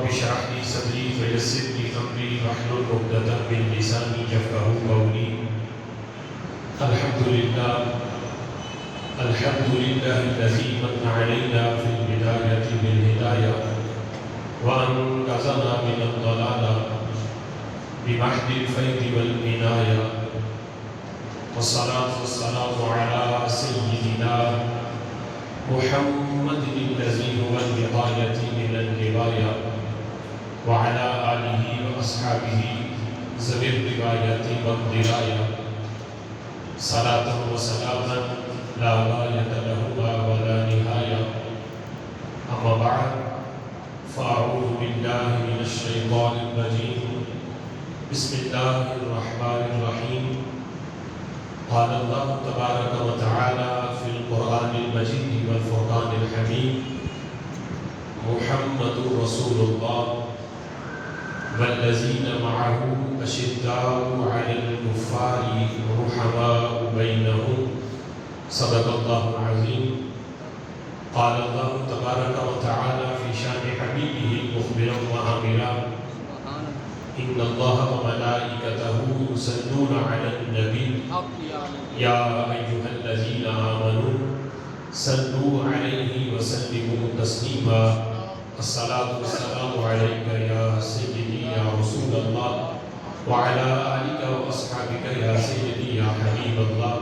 اشرح لي صدري ويسر لي امري واحلل عقدة من لساني يفقهوا قولي. الحمد لله الذي من علينا في البداية بالهداية وأنقذنا من الضلالة بمحض الفيض والعناية، والصلاة والسلام على سيدنا محمد الذي هو البقاية من الغواية وعلى آله وأصحابه ذوي الرواية والدراية، صلاة وسلاما لا غاية لهما ولا نهاية. أما بعد، فأعوذ بالله من الشيطان الرجيم. بسم الله الرحمن الرحيم. قال الله تبارك وتعالى في القرآن المجيد والفرقان الحميد: محمد رسول الله والذين معه أشداء على الكفار رحماء بينهم، صدق الله العظيم. قال الله تبارك وتعالى في شان حبيبه مخبرا وآمرا: إن الله وملائكته يصلون على النبي يا أيها الذين آمنوا صلوا عليه وسلموا تسليما. الصلاة والسلام عليك يا سيدي يا رسول الله وعلى آلك وأصحابك يا سيدي يا حبيب الله.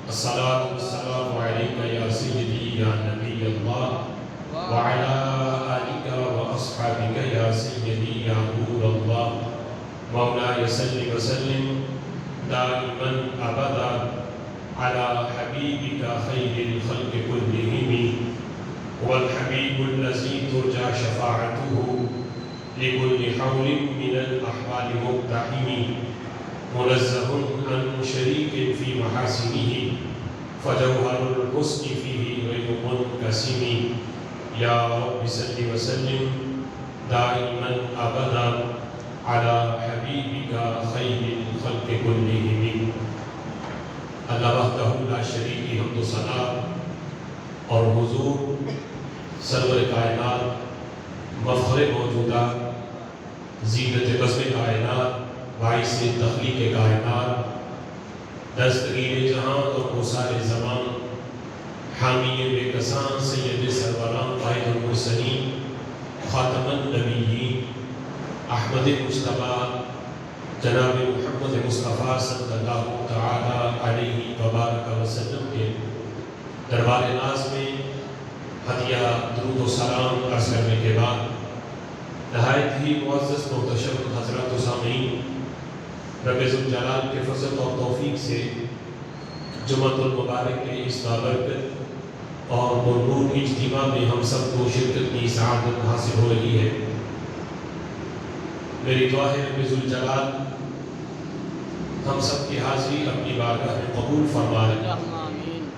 الصلاة والسلام عليك يا سيدي يا نبي الله وعلى آلك وأصحابك يا سيدي يا نور الله. مولاي صل وسلم دائما أبدا على حبيبك خير الخلق كلهم، هو الحبيب الذي ترجى شفاعته لكل حول من الأحوال مقتحم، منزه عن شريك في محاسنه فجوهر الحسن فيه غير منقسم. يا رب صل وسلم دائما أبدا على حبيبك خير الخلق كلهم. اللہ وحدہ لا شریک کی حمد و ثنا اور حضور سرور کائنات مفخر موجودہ زینت بزم کائنات باعث تخلیق کائنات دستگیر جہاں اور گسار زمان حامی بے کسان سید سروران قائد المرسلین خاتم النبیین احمد مصطفیٰ جناب محمد مصطفیٰ صلی اللہ تعالی علیہ وبارک وسلم کے دربار ناز میں ہدیہ درود و سلام عرض کرنے کے بعد نہایت ہی معزز محتشم حضرات و سامعین، رب ذوالجلال کے فضل اور توفیق سے جمعۃ المبارک کے اس بابرکت اور پرنور اجتماع میں ہم سب کو شرکت کی سعادت حاصل ہو رہی ہے۔ میری دعا ہے رب ذوالجلال ہم سب کی حاضری اپنی بارگاہ میں قبول فرمائے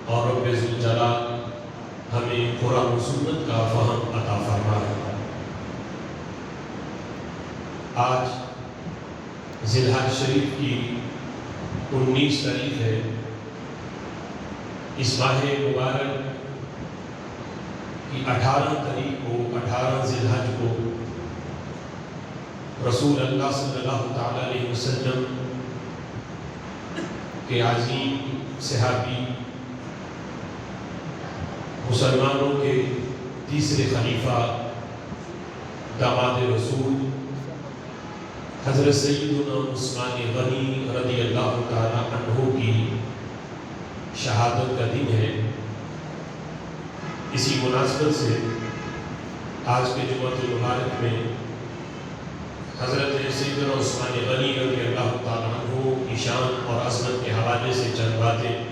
اور رب ذوالجلال ہمیں قرآن و سنت کا فہم عطا فرمائے۔ آج ذی الحج شریف کی 19 تاریخ ہے۔ اس ماہ مبارک کی 18 تاریخ کو 18 ذی الحج کو رسول اللہ صلی اللہ تعالی علیہ وسلم کے عظیم صحابی مسلمانوں کے تیسرے خلیفہ داماد رسول حضرت سیدنا عثمان غنی رضی اللہ تعالی عنہ کی شہادت کا دن ہے۔ اسی مناسبت سے آج کے جمعۃ المبارک میں حضرت سیدنا عثمان غنی رضی اللہ تعالیٰ عنہ کی شان اور عظمت کے حوالے سے چند باتیں۔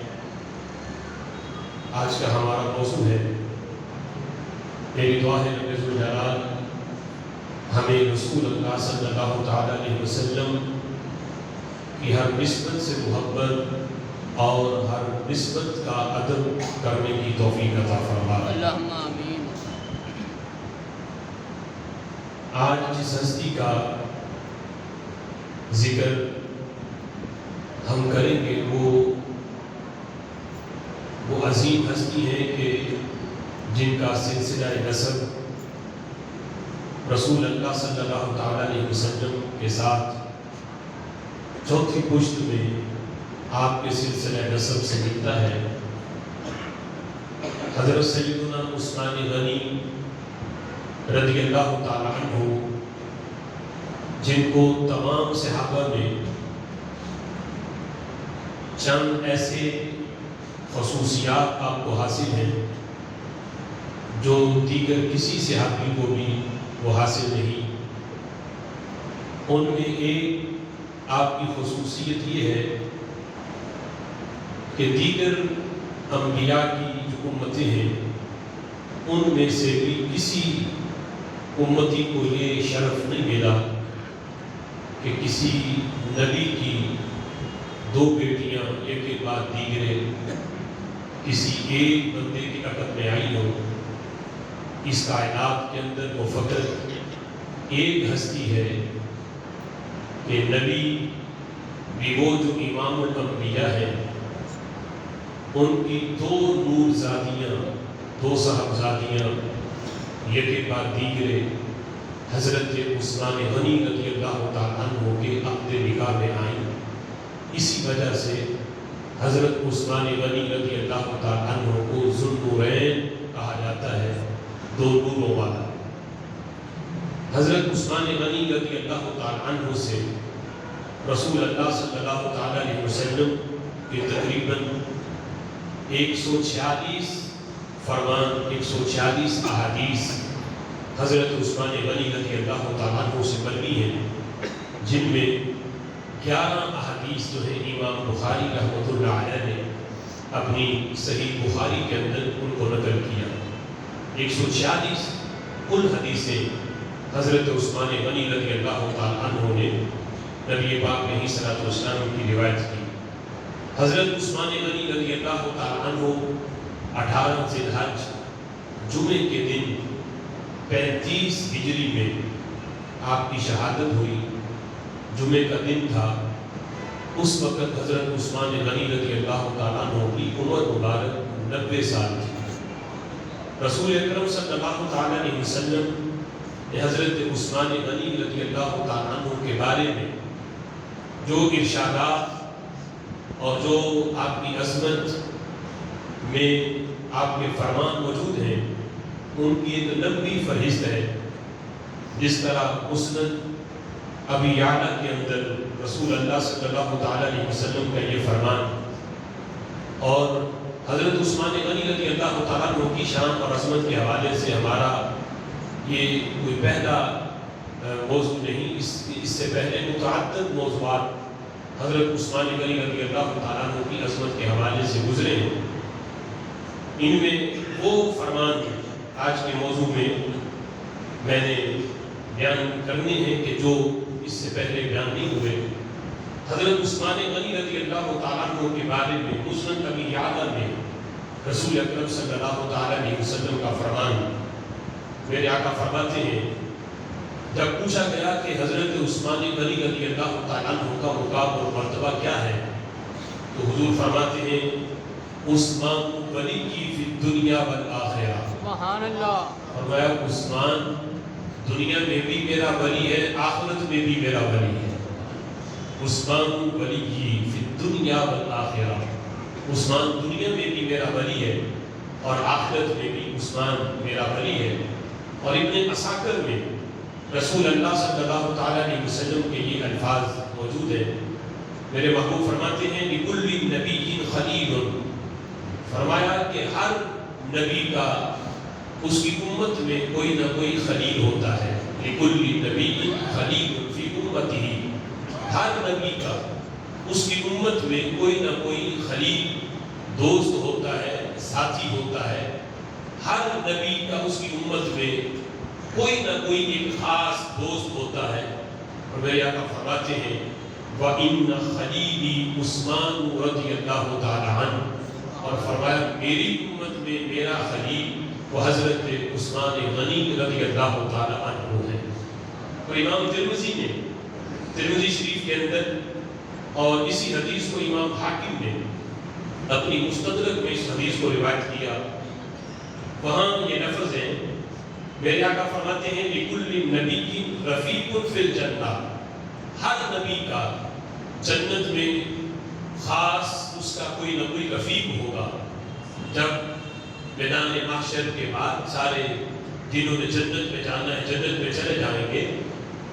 آج کا ہمارا موضوع ہے، میری دعا ہے رب ذوالجلال ہمیں رسول اللہ صلی اللہ تعالیٰ علیہ وسلم کی ہر نسبت سے محبت اور ہر نسبت کا ادب کرنے کی توفیق عطا فرمائے۔ اللہم آمین۔ آج جس ہستی کا ذکر ہم کریں گے وہ عظیم ہستی ہے کہ جن کا سلسلہ نسب رسول اللہ صلی اللہ تعالیٰ علیہ وسلم کے ساتھ چوتھی پشت میں آپ کے سلسلہ نسب سے ملتا ہے حضرت سیدنا عثمان غنی رضی اللہ تعالیٰ عنہ، جن کو تمام صحابہ میں چند ایسے خصوصیات آپ کو حاصل ہیں جو دیگر کسی صحابی کو بھی وہ حاصل نہیں۔ ان میں ایک آپ کی خصوصیت یہ ہے کہ دیگر انبیاء کی جو امتیں ہیں ان میں سے بھی کسی امتی کو یہ شرف نہیں ملا کہ کسی نبی کی دو بیٹیاں ایک کے بعد دیگرے کسی ایک بندے کی عقد میں آئی ہو۔ اس کائنات کے اندر وہ فقط ایک ہستی ہے کہ نبی بھی وہ جو امام الانبیاء ہے، ان کی دو نور زادیاں، دو صاحبزادیاں ایک کے بعد دیگرے حضرت عثمان غنی رضی اللہ تعالیٰ عنہ کے عقد نکاح میں آئیں۔ اسی وجہ سے حضرت عثمان غنی رضی اللہ تعالیٰ عنہ کو ذو النورین کہا جاتا ہے، دو نوروں والا۔ حضرت عثمان غنی رضی اللہ تعالیٰ عنہ سے رسول اللہ صلی اللہ تعالیٰ علیہ وسلم کے تقریباً 146 فرمان، 146 احادیث حضرت عثمان غنی رضی اللہ تعالیٰ عنہ سے مروی ہیں، جن میں 11 احادیث جو ہے امام بخاری رحمۃ اللہ علیہ نے اپنی صحیح بخاری کے اندر ان کو نقل کیا۔ 146 کل حدیثیں حضرت عثمان غنی رضی اللہ تعالیٰ عنہ نے نبی پاک علیہ الصلوۃ والسلام کی روایت کی۔ حضرت عثمان غنی رضی اللہ تعالیٰ عنہ 18 ذی الحج جمعے کے دن 35 ہجری میں آپ کی شہادت ہوئی۔ جمعے کا دن تھا، اس وقت حضرت عثمان غنی رضی اللہ تعالیٰ عنہ کی عمر مبارک 90 سال تھی۔ رسول اکرم صلی اللہ تعالیٰ علیہ وسلم نے حضرت عثمان غنی رضی اللہ تعالیٰ عنہ کے بارے میں جو ارشادات اور جو آپ کی عظمت میں آپ کے فرمان موجود ہیں، ان کی ایک لمبی فہرست ہے۔ جس طرح مسند ابی یعلا کے اندر رسول اللہ صلی اللہ تعالیٰ علیہ وسلم کا یہ فرمان، اور حضرت عثمان غنی رضی اللہ تعالیٰ عنہ کی شان اور عظمت کے حوالے سے ہمارا یہ کوئی پہلا موضوع نہیں، اس سے پہلے متعدد موضوعات حضرت عثمان غنی رضی اللہ تعالیٰ عنہ کی عظمت کے حوالے سے گزرے ہیں۔ ان میں وہ فرمان آج کے موضوع میں میں نے بیان کرنے ہیں کہ جو اس سے پہلے بیان نہیں ہوئے۔ حضرت عثمان غنی رضی اللہ تعالیٰ عنہ کے بارے میں مسند ابی یعلا میں رسول اکرم صلی اللہ تعالیٰ علیہ وسلم کا فرمان، میرے آقا فرماتے ہیں، جب پوچھا گیا کہ حضرت عثمان غنی رضی اللہ تعالیٰ عنہ کا مقام اور مرتبہ کیا ہے، تو حضور فرماتے ہیں، عثمان ولی کی فی الدنیا والآخرہ۔ سبحان اللہ۔ فرمایا عثمان دنیا میں بھی میرا ولی ہے، آخرت میں بھی میرا ولی ہے۔ عثمان ولی کی فی الدنیا والآخرہ، عثمان دنیا میں بھی میرا ولی ہے اور آخرت میں بھی عثمان میرا ولی ہے۔ اور ابن عساکر میں رسول اللہ صلی اللہ تعالیٰ علیہ وسلم کے یہ الفاظ موجود ہیں۔ میرے محبوب فرماتے ہیں لِكُلِّ نَبِيٍّ خَلِيلٌ، فرمایا کہ ہر نبی کا اس کی امت میں کوئی نہ کوئی خلیل ہوتا ہے۔ لِكُلِّ نَبِيٍّ خَلِيلٌ فِي أُمَّتِهِ، ہر نبی کا اس کی امت میں کوئی نہ کوئی خلیل، دوست ہوتا ہے، ساتھی ہوتا ہے۔ ہر نبی کا اس کی امت میں کوئی نہ کوئی ایک خاص دوست ہوتا ہے۔ اور میرے آقا فرماتے ہیں وَإِنَّ خَلِيلِي عثمان رضی اللہ تعالیٰ عنہ، اور فرمایا میری امت میں میرا خلیل وہ حضرت عثمان غنی رضی اللہ تعالیٰ عنہ ہے۔ اور امام ترمذی نے ترمذی شریف کے اندر، اور اسی حدیث کو امام حاکم نے اپنی مستدرک میں اس حدیث کو روایت کیا، وہاں یہ لفظ ہے میرے آقا فرماتے ہیں لِكُلِّ نَبِيٍّ رَفِيقٌ فِي الْجَنَّةِ، ہر نبی کا جنت میں خاص اس کا کوئی نہ کوئی رفیق ہوگا۔ جب میدان محشر کے بعد سارے جنہوں نے جنت میں جانا ہے جنت میں چلے جائیں گے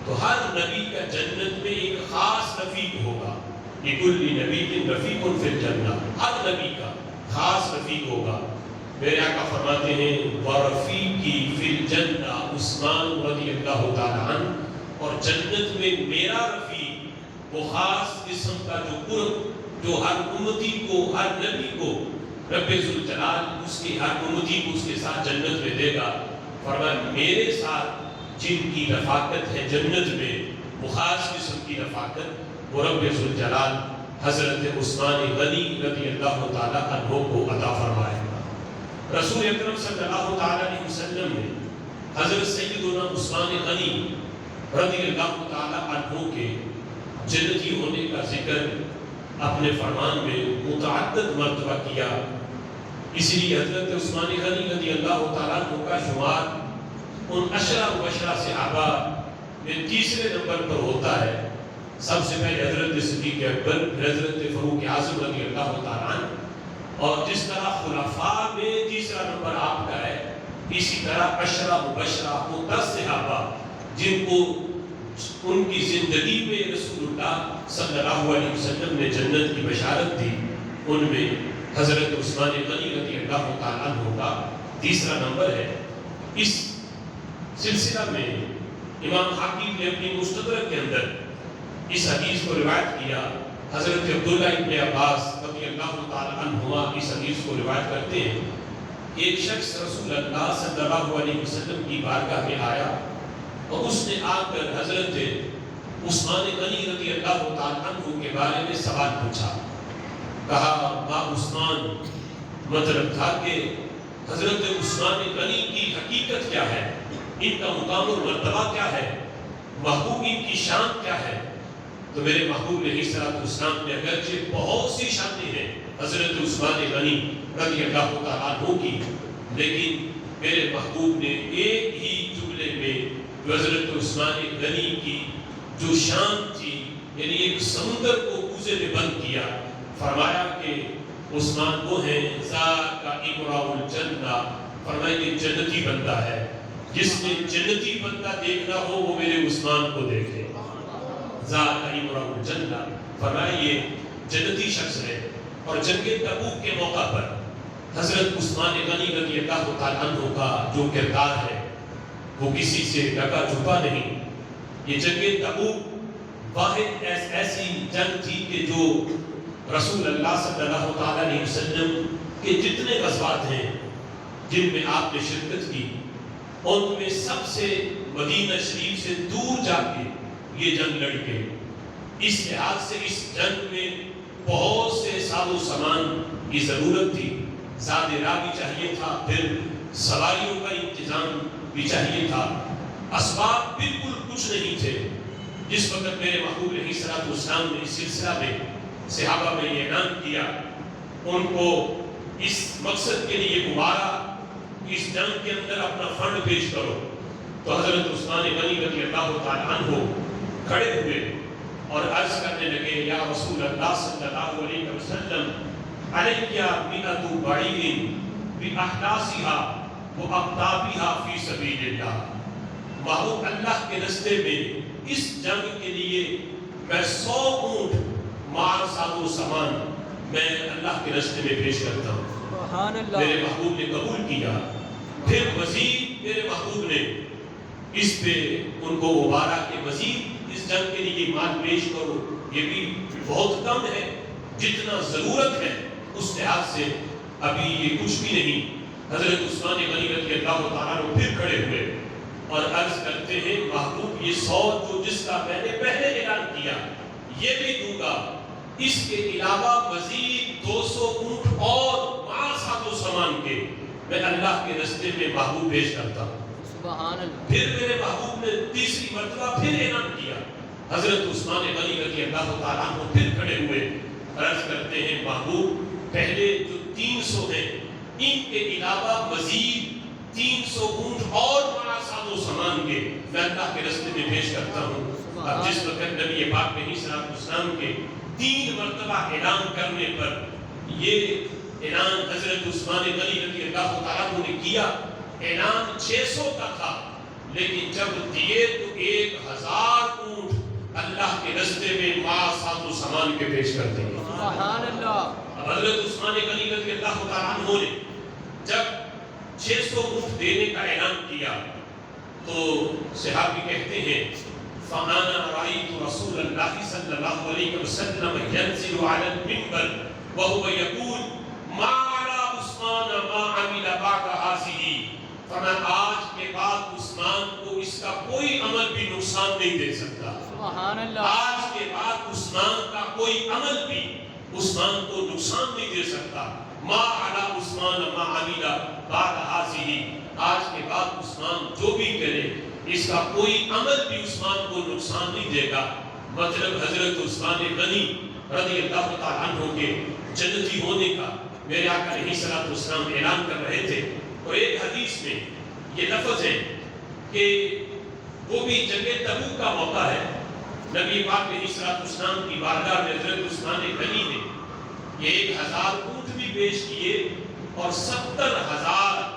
تو ہر نبی کا جنت میں ایک خاص رفیق ہوگا۔ لِكُلِّ نَبِيٍّ رَفِيقٌ فِي الْجَنَّةِ، ہر نبی کا خاص رفیق ہوگا۔ میرے آقا فرماتے ہیں وَرَفِيقِي فِي الْجَنَّةِ عثمان رضی اللہ تعالیٰ عنہ، اور جنت میں میرا رفیق وہ خاص قسم کا جو قرب جو ہر امتی کو ہر نبی کو رب ذوالجلال اس کی ہر امتی کو اس کے ساتھ جنت میں دے گا۔ فرمایا میرے ساتھ جن کی رفاقت ہے جنت میں وہ خاص قسم کی رفاقت وہ رب ذوالجلال حضرت عثمان غنی رضی اللہ تعالیٰ عنہ کو عطا فرمائے گا۔ رسول اکرم صلی اللہ تعالیٰ علیہ وسلم نے حضرت سیدنا عثمان غنی رضی اللہ تعالیٰ عنہ کے جنتی ہونے کا ذکر اپنے فرمان میں متعدد مرتبہ کیا۔ اس لیے حضرت عثمان غنی رضی اللہ تعالیٰ عنہ کا شمار ان عشرہ مبشرہ صحابہ میں تیسرے نمبر پر ہوتا ہے۔ سب سے پہلے حضرت صدیق اکبر، حضرت فاروق اعظم رضی اللہ تعالیٰ عنہ، اور جس طرح خلفاء میں تیسرا نمبر آپ کا ہے اسی طرح عشرہ مبشرہ وہ 10 صحابہ جن کو ان کی زندگی میں رسول اللہ صلی اللہ علیہ وسلم نے جنت کی بشارت دی، ان میں حضرت عثمان غنی رضی اللہ تعالیٰ عنہ کا تیسرا نمبر ہے۔ اس سلسلہ میں امام حاکم نے اپنی مستدرک کے اندر اس حدیث کو روایت کیا۔ حضرت عبداللہ ابن عباس رضی اللہ تعالیٰ عنہما اس حدیث کو روایت کرتے ہیں، ایک شخص رسول اللہ صلی اللہ علیہ وسلم کی بارگاہ میں آیا اور اس نے آ کر حضرت عثمان غنی رضی اللہ تعالیٰ عنہ کے بارے میں سوال پوچھا۔ کہا ما عثمان، مطلب تھا کہ حضرت عثمان غنی کی حقیقت کیا ہے، ان کا مقام اور مرتبہ کیا ہے، محبوب ان کی شان کیا ہے؟ تو میرے محبوب علیہ السلام نے اگرچہ بہت سی شانیں ہیں حضرت عثمان غنی رضی اللہ تعالیٰ عنہ کی، لیکن میرے محبوب نے ایک ہی جملے میں جو حضرت عثمان غنی کی جو شان تھی، یعنی ایک سمندر کو کوزے میں بند کیا، فرمایا کہ عثمان وہ ہیں ذاک امراء الجنہ، فرمایا کہ جنتی بندہ ہے، جس نے جنتی بندہ دیکھنا ہو وہ میرے عثمان کو دیکھے۔ ذاک امراء الجنہ، فرمایا یہ جنتی شخص ہے۔ اور جنگ تبوک کے موقع پر حضرت عثمان غنی رضی اللہ تعالیٰ عنہ کا جو کردار ہے وہ کسی سے ڈھکا چھپا نہیں۔ یہ جنگ تبوک واحد ایسی جنگ تھی کہ جو رسول اللہ صلی اللہ تعالیٰ علیہ وسلم کے جتنے غزوات ہیں جن میں آپ نے شرکت کی، ان میں سب سے مدینہ شریف سے دور جا کے یہ جنگ لڑی گئی۔ اس لحاظ سے اس جنگ میں بہت سے ساز و سامان کی ضرورت تھی، زاد راہ بھی چاہیے تھا، پھر سواریوں کا انتظام بھی چاہیے تھا، اسباب بالکل کچھ نہیں تھے۔ جس وقت میرے محبوب علیہ السلام نے اس سلسلہ میں صحابہ میں یہ اعلان کیا، ان کو اس مقصد کے لیے گوارا اس جنگ کے اندر اپنا فنڈ پیش کرو، تو حضرت عثمان غنی رضی اللہ تعالیٰ عنہ کھڑے ہوئے اور عرض کرنے لگے یا رسول اللہ صلی اللہ علیہ وسلم علیہ مئۃ بعیر باحداثها واقطابها فی سبیل اللہ، محبوب اللہ کے راستے میں اس جنگ کے لیے میں 100 اونٹ مال ساز و سامان میں اللہ کے راستے میں پیش کرتا ہوں۔ سبحان اللہ۔ میرے محبوب نے قبول کیا، پھر مزید میرے محبوب نے اس پہ ان کو ابھارا کہ مزید اس جنگ کے لیے مال پیش کرو، یہ بھی بہت کم ہے، جتنا ضرورت ہے اس لحاظ سے ابھی یہ کچھ بھی نہیں۔ حضرت عثمان غنی رضی اللہ تعالیٰ عنہ پھر کھڑے ہوئے اور عرض کرتے ہیں محبوب یہ 100 جو جس کا میں نے پہلے اعلان کیا یہ بھی دوں گا، اس کے علاوہ مزید 200 اونٹ اور مال ساز و سامان کے میں اللہ کے راستے میں محبوب پیش کرتا ہوں۔ سبحان اللہ۔ پھر میرے محبوب نے تیسری مرتبہ پھر اعلان کیا، حضرت عثمان غنی رضی اللہ تعالیٰ عنہ پھر کھڑے ہوئے، عرض کرتے ہیں محبوب پہلے جو 300 ہیں ان کے علاوہ مزید 300 اونٹ اور بڑا ساز و سامان کے میں اللہ کے راستے میں پیش کرتا ہوں. اب جس وقت نبی پاک علیہ الصلوۃ والسلام کے 3 مرتبہ اعلان کرنے پر یہ اعلان حضرت عثمان غنی رضی اللہ تعالیٰ عنہ نے کیا. اعلان 600 کا تھا لیکن جب دیے تو 1000 اونٹ اللہ کے راستے میں ساز و سامان کے پیش کرتے ہیں. سبحان اللہ. اب حضرت عثمان غنی رضی اللہ تعالیٰ عنہ نے جب 600 اونٹ دینے کا اعلان کیا تو صحابی کہتے ہیں فَأَنَا رَأَيْتُ رَسُولَ اللَّهِ صَلَّى اللَّهُ عَلَيْهِ وَسَلَّمَ يَنزِلُ عَلَى الْمِنبَرِ وَهُوَ يَقُولُ مَا عَلَى عُثْمَانَ مَا عَمِلَ بَعْدَ هَٰذِهِ. فرمایا آج کے بعد عثمان کو اس کا کوئی عمل بھی نقصان نہیں دے سکتا. سبحان اللہ. آج کے بعد عثمان کا کوئی عمل بھی عثمان کو نقصان نہیں دے سکتا. ما علی عثمان ما عمل بعد هذه. آج کے بعد عثمان جو بھی کرے اس کا کوئی عمل بھی عثمان کو نقصان نہیں دے گا. مطلب حضرت عثمان غنی رضی اللہ تعالیٰ عنہ کے جنتی ہونے کا میرے آقا علیہ الصلوۃ والسلام اعلان کر رہے تھے. اور ایک حدیث میں یہ لفظ ہے کہ وہ بھی جنگ تبوک کا موقع ہے. نبی پاک علیہ الصلوۃ والسلام کی بارگاہ میں حضرت عثمان غنی نے یہ 1000 اونٹ بھی پیش کیے اور 70,000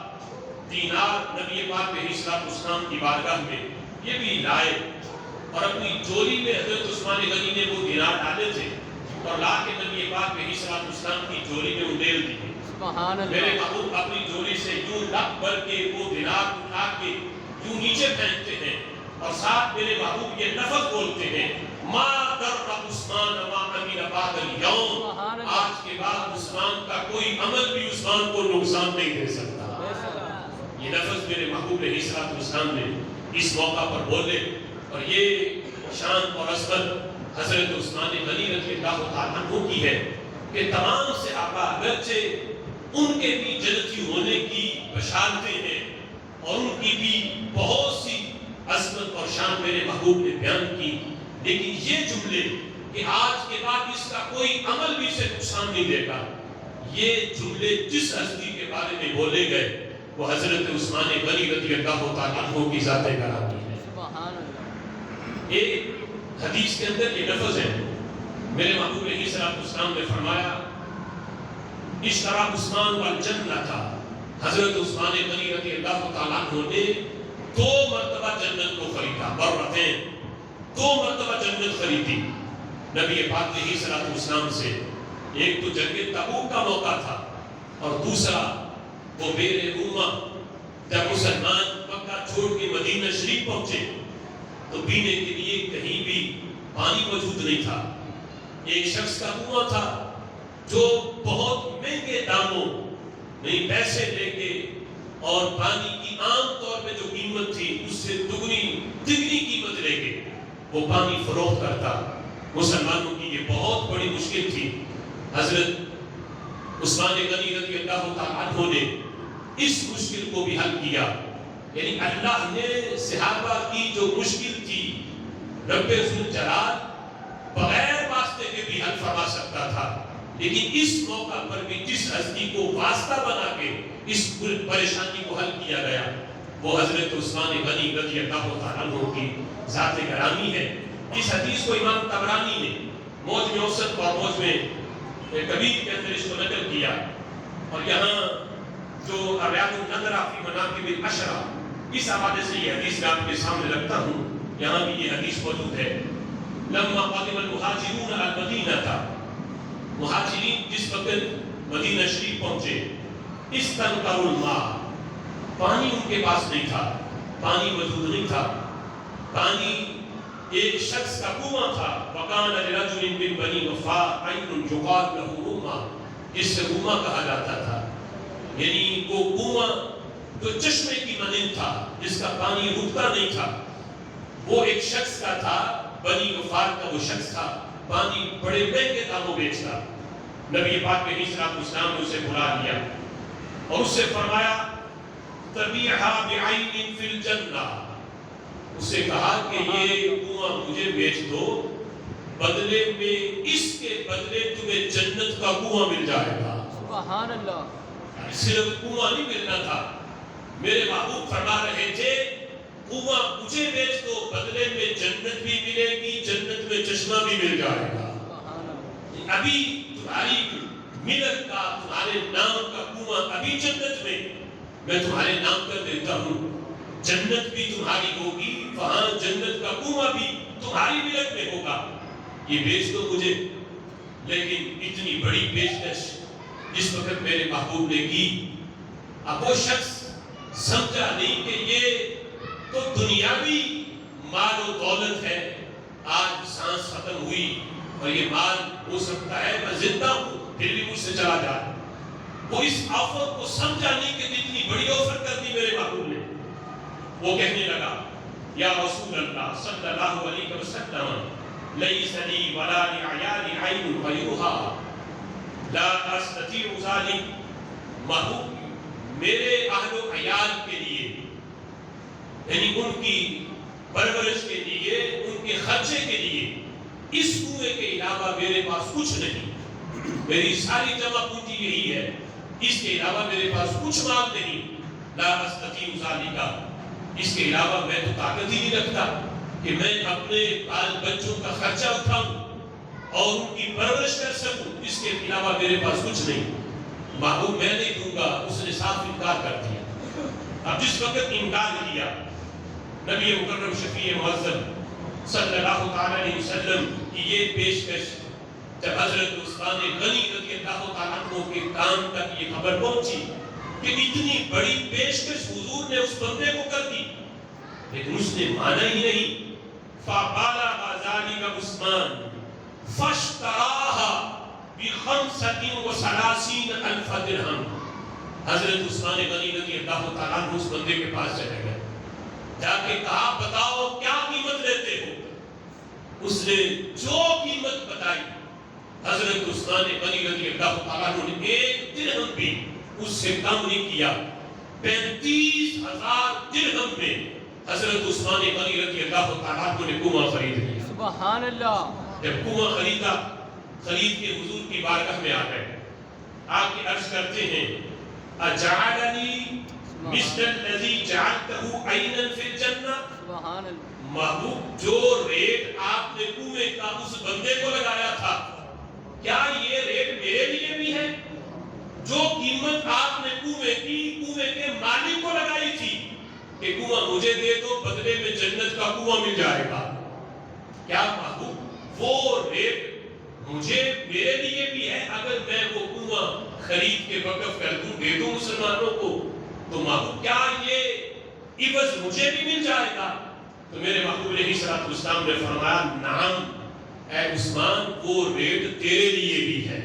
دینار نبی پاک علیہ الصلوۃ والسلام کی بارگاہ میں یہ بھی لائے. اور اپنی جولی میں حضرت عثمان غنی نے وہ دینار ڈالے تھے اور لا کے نبی پاک علیہ الصلوۃ والسلام کی جولی میں انڈیل دیے. سبحان اللہ. میرے محبوب اپنی جولی سے یوں لپ بھر کے وہ دینار اٹھا کے یوں نیچے پھینکتے ہیں اور ساتھ میرے محبوب یہ لفظ بولتے ہیں ما در عثمان ما عمل بعد اليوم. آج کے بعد عثمان کا کوئی عمل بھی عثمان کو نقصان نہیں دے سکتا. یہ لفظ میرے محبوب علیہ الصلوۃ والسلام نے اس موقع پر بولے. اور یہ شان اور عظمت حضرت عثمان غنی رضی اللہ تعالیٰ عنہ کی ہے کہ تمام صحابہ اگرچہ ان کے بھی جنتی ہونے کی بشارتیں ہیں اور ان کی بھی بہت سی عظمت اور شان میرے محبوب نے بیان کی، لیکن یہ جملے کہ آج کے بعد اس کا کوئی عمل بھی اسے نقصان نہیں دے گا، یہ جملے جس ہستی کے بارے میں بولے گئے وہ حضرت عثمان غنی رضی اللہ تعالیٰ عنہ کی ذات گرامی ہے. ایک حدیث کے اندر یہ لفظ ہے میرے محبوب علیہ السلام نے فرمایا اشترا عثمان والجنت. حضرت عثمان غنی رضی اللہ تعالیٰ عنہ نے 2 مرتبہ جنت کو خریدا. برتين 2 مرتبہ جنت خریدی نبی پاک علیہ السلام سے. ایک تو جنگ تبوک کا موقع تھا اور دوسرا وہ بئر روما جب مسلمان مکہ چھوڑ کے مدینہ شریف پہنچے تو پینے کے لیے کہیں بھی پانی موجود نہیں تھا. ایک شخص کا کنواں تھا جو بہت مہنگے داموں نہیں پیسے لے کے اور پانی کی عام طور پہ جو قیمت تھی اس سے دگنی قیمت لے کے وہ پانی فروخت کرتا. مسلمانوں کی یہ بہت بڑی مشکل تھی. حضرت عثمان غنی رضی اللہ تعالیٰ عنہ نے اس مشکل کو بھی حل کیا. یعنی اللہ نے صحابہ کی جو مشکل تھی رب ذوالجلال بغیر واسطے کے بھی حل فرما سکتا تھا، لیکن اس موقع پر بھی جس ہستی کو واسطہ بنا کے اس پریشانی کو حل کیا گیا وہ حضرت عثمان غنی رضی اللہ تعالیٰ عنہ کی ذات گرامی ہے. اس حدیث کو امام طبرانی نے موجم اوسط اور موجم کبیر کے اندر اس کو نقل کیا. اور یہاں جو ریاض النظرہ فی مناقب العشرہ اس حوالے سے یہ حدیث میں آپ کے سامنے رکھتا ہوں. یہاں بھی یہ حدیث موجود ہے. لما قدم المہاجرون المدینہ تھا، مہاجرین جس وقت مدینہ شریف پہنچے استنقروا الماء، پانی ان کے پاس نہیں تھا، پانی موجود نہیں تھا. پانی ایک شخص کا کنواں تھا. وکان لرجل من بنی وفا عین یقال له روما، جس سے روما کہا جاتا تھا. یعنی وہ کنواں جو چشمے کی مانند تھا جس کا پانی رکتا نہیں تھا، وہ ایک شخص کا تھا. بنی وفار کا وہ شخص تھا، پانی بڑے مہنگے داموں بیچتا. نبی پاک علیہ السلام نے اسے بلا لیا اور اس سے فرمایا تبیعھا بعین فی الجنہ. اس سے کہا کہ یہ کنواں مجھے بیچ دو، بدلے میں اس کے بدلے تمہیں جنت کا کنواں مل جائے گا. سبحان اللہ. صرف کنواں نہیں ملنا تھا میرے محبوب فرما رہے تھے کنواں مجھے بیچ دو، بدلے میں جنت بھی ملے گی، جنت میں چشمہ بھی مل جائے گا۔ ابھی تمہاری ملت کا، تمہارے نام کا کنواں ابھی جنت میں تمہارے نام کر دیتا ہوں، جنت بھی تمہاری ہوگی، وہاں جنت کا کنواں بھی تمہاری ملت میں ہوگا، یہ بیچ دو مجھے۔ لیکن اتنی بڑی پیشکش جس وقت میرے محبوب نے کی، اب وہ شخص سمجھا نہیں کہ یہ تو دنیاوی مال و دولت ہے، آج سانس ختم ہوئی اور یہ مال ہو سکتا ہے میں زندہ ہوں پھر بھی مجھ سے چلا جائے۔ وہ اس آفر کو سمجھا نہیں کہ اتنی بڑی آفر کر دی میرے محبوب نے۔ وہ کہنے لگا یا رسول اللہ صلی اللہ علیہ وسلم لیس لی ولا لعیال عین غیرها لا استطیع ذلک، محبوب میرے اہل و عیال کے لیے، یعنی ان کی پرورش کے لیے، ان کے خرچے کے لیے اس کنویں کے علاوہ میرے پاس کچھ نہیں، میری ساری جمع پونجی یہی ہے، اس کے علاوہ میرے پاس کچھ مال نہیں، لا استطیع ذلک، اس کے علاوہ میں تو طاقت ہی نہیں رکھتا کہ میں اپنے بال بچوں کا خرچہ اٹھاؤں اور ان کی پرورش کر سکوں، اس کے علاوہ میرے پاس کچھ نہیں۔ محبوب میں نہیں دوں گا، اس نے صاف انکار کر دیا۔ اب جس وقت انکار کیا، نبی مکرم شفیع معظم صلی اللہ تعالیٰ علیہ وسلم کی یہ پیشکش جب حضرت عثمان غنی رضی اللہ تعالیٰ عنہ کے کان تک یہ خبر پہنچی کہ اتنی بڑی پیشکش حضور نے اس بندے کو کر دی، لیکن اس نے مانا ہی نہیں۔ فَبَلَغَ ذَلِكَ عثمان فَاشْتَرَاهَا بِخَمْسَةٍ وَثَلَاثِينَ أَلْفَ دِرْهَمٍ، حضرت عثمان غنی رضی اللہ تعالیٰ عنہ اس بندے کے پاس چلے گئے، جا کے کہا بتاؤ کیا قیمت لیتے ہو؟ اس نے جو قیمت بتائی، حضرت عثمان غنی رضی اللہ تعالیٰ عنہ نے ایک درہم بھی اس سے کم نہیں کیا۔ 35,000 درہم میں حضرت عثمان غنی رضی اللہ تعالیٰ عنہ نے کنواں خرید لیا۔ سبحان اللہ۔ جب کنواں خریدا، خرید کے حضور کی بارگاہ میں آ گئے، آ کے عرض کرتے ہیں اجعلنی مثل الذی جعلتہ عینا فی الجنہ، سبحان اللہ، محبوب جو ریٹ آپ نے کنویں کا اس بندے کو لگایا تھا، کیا یہ ریٹ میرے لیے بھی ہے؟ جو قیمت آپ نے کنویں کی، کنویں کے مالک کو لگائی تھی کہ کنواں مجھے دے دو بدلے میں جنت کا کنواں مل جائے گا، کیا محبوب وہ ریٹ مجھے میرے لیے بھی ہے؟ اگر میں وہ کنواں خرید کے وقف کر دوں، دے دوں مسلمانوں کو، تو محبوب کیا یہ عوض مجھے بھی مل جائے گا؟ تو میرے محبوب علیہ الصلوۃ والسلام نے فرمایا نعم اے عثمان، وہ ریٹ تیرے لیے بھی ہے۔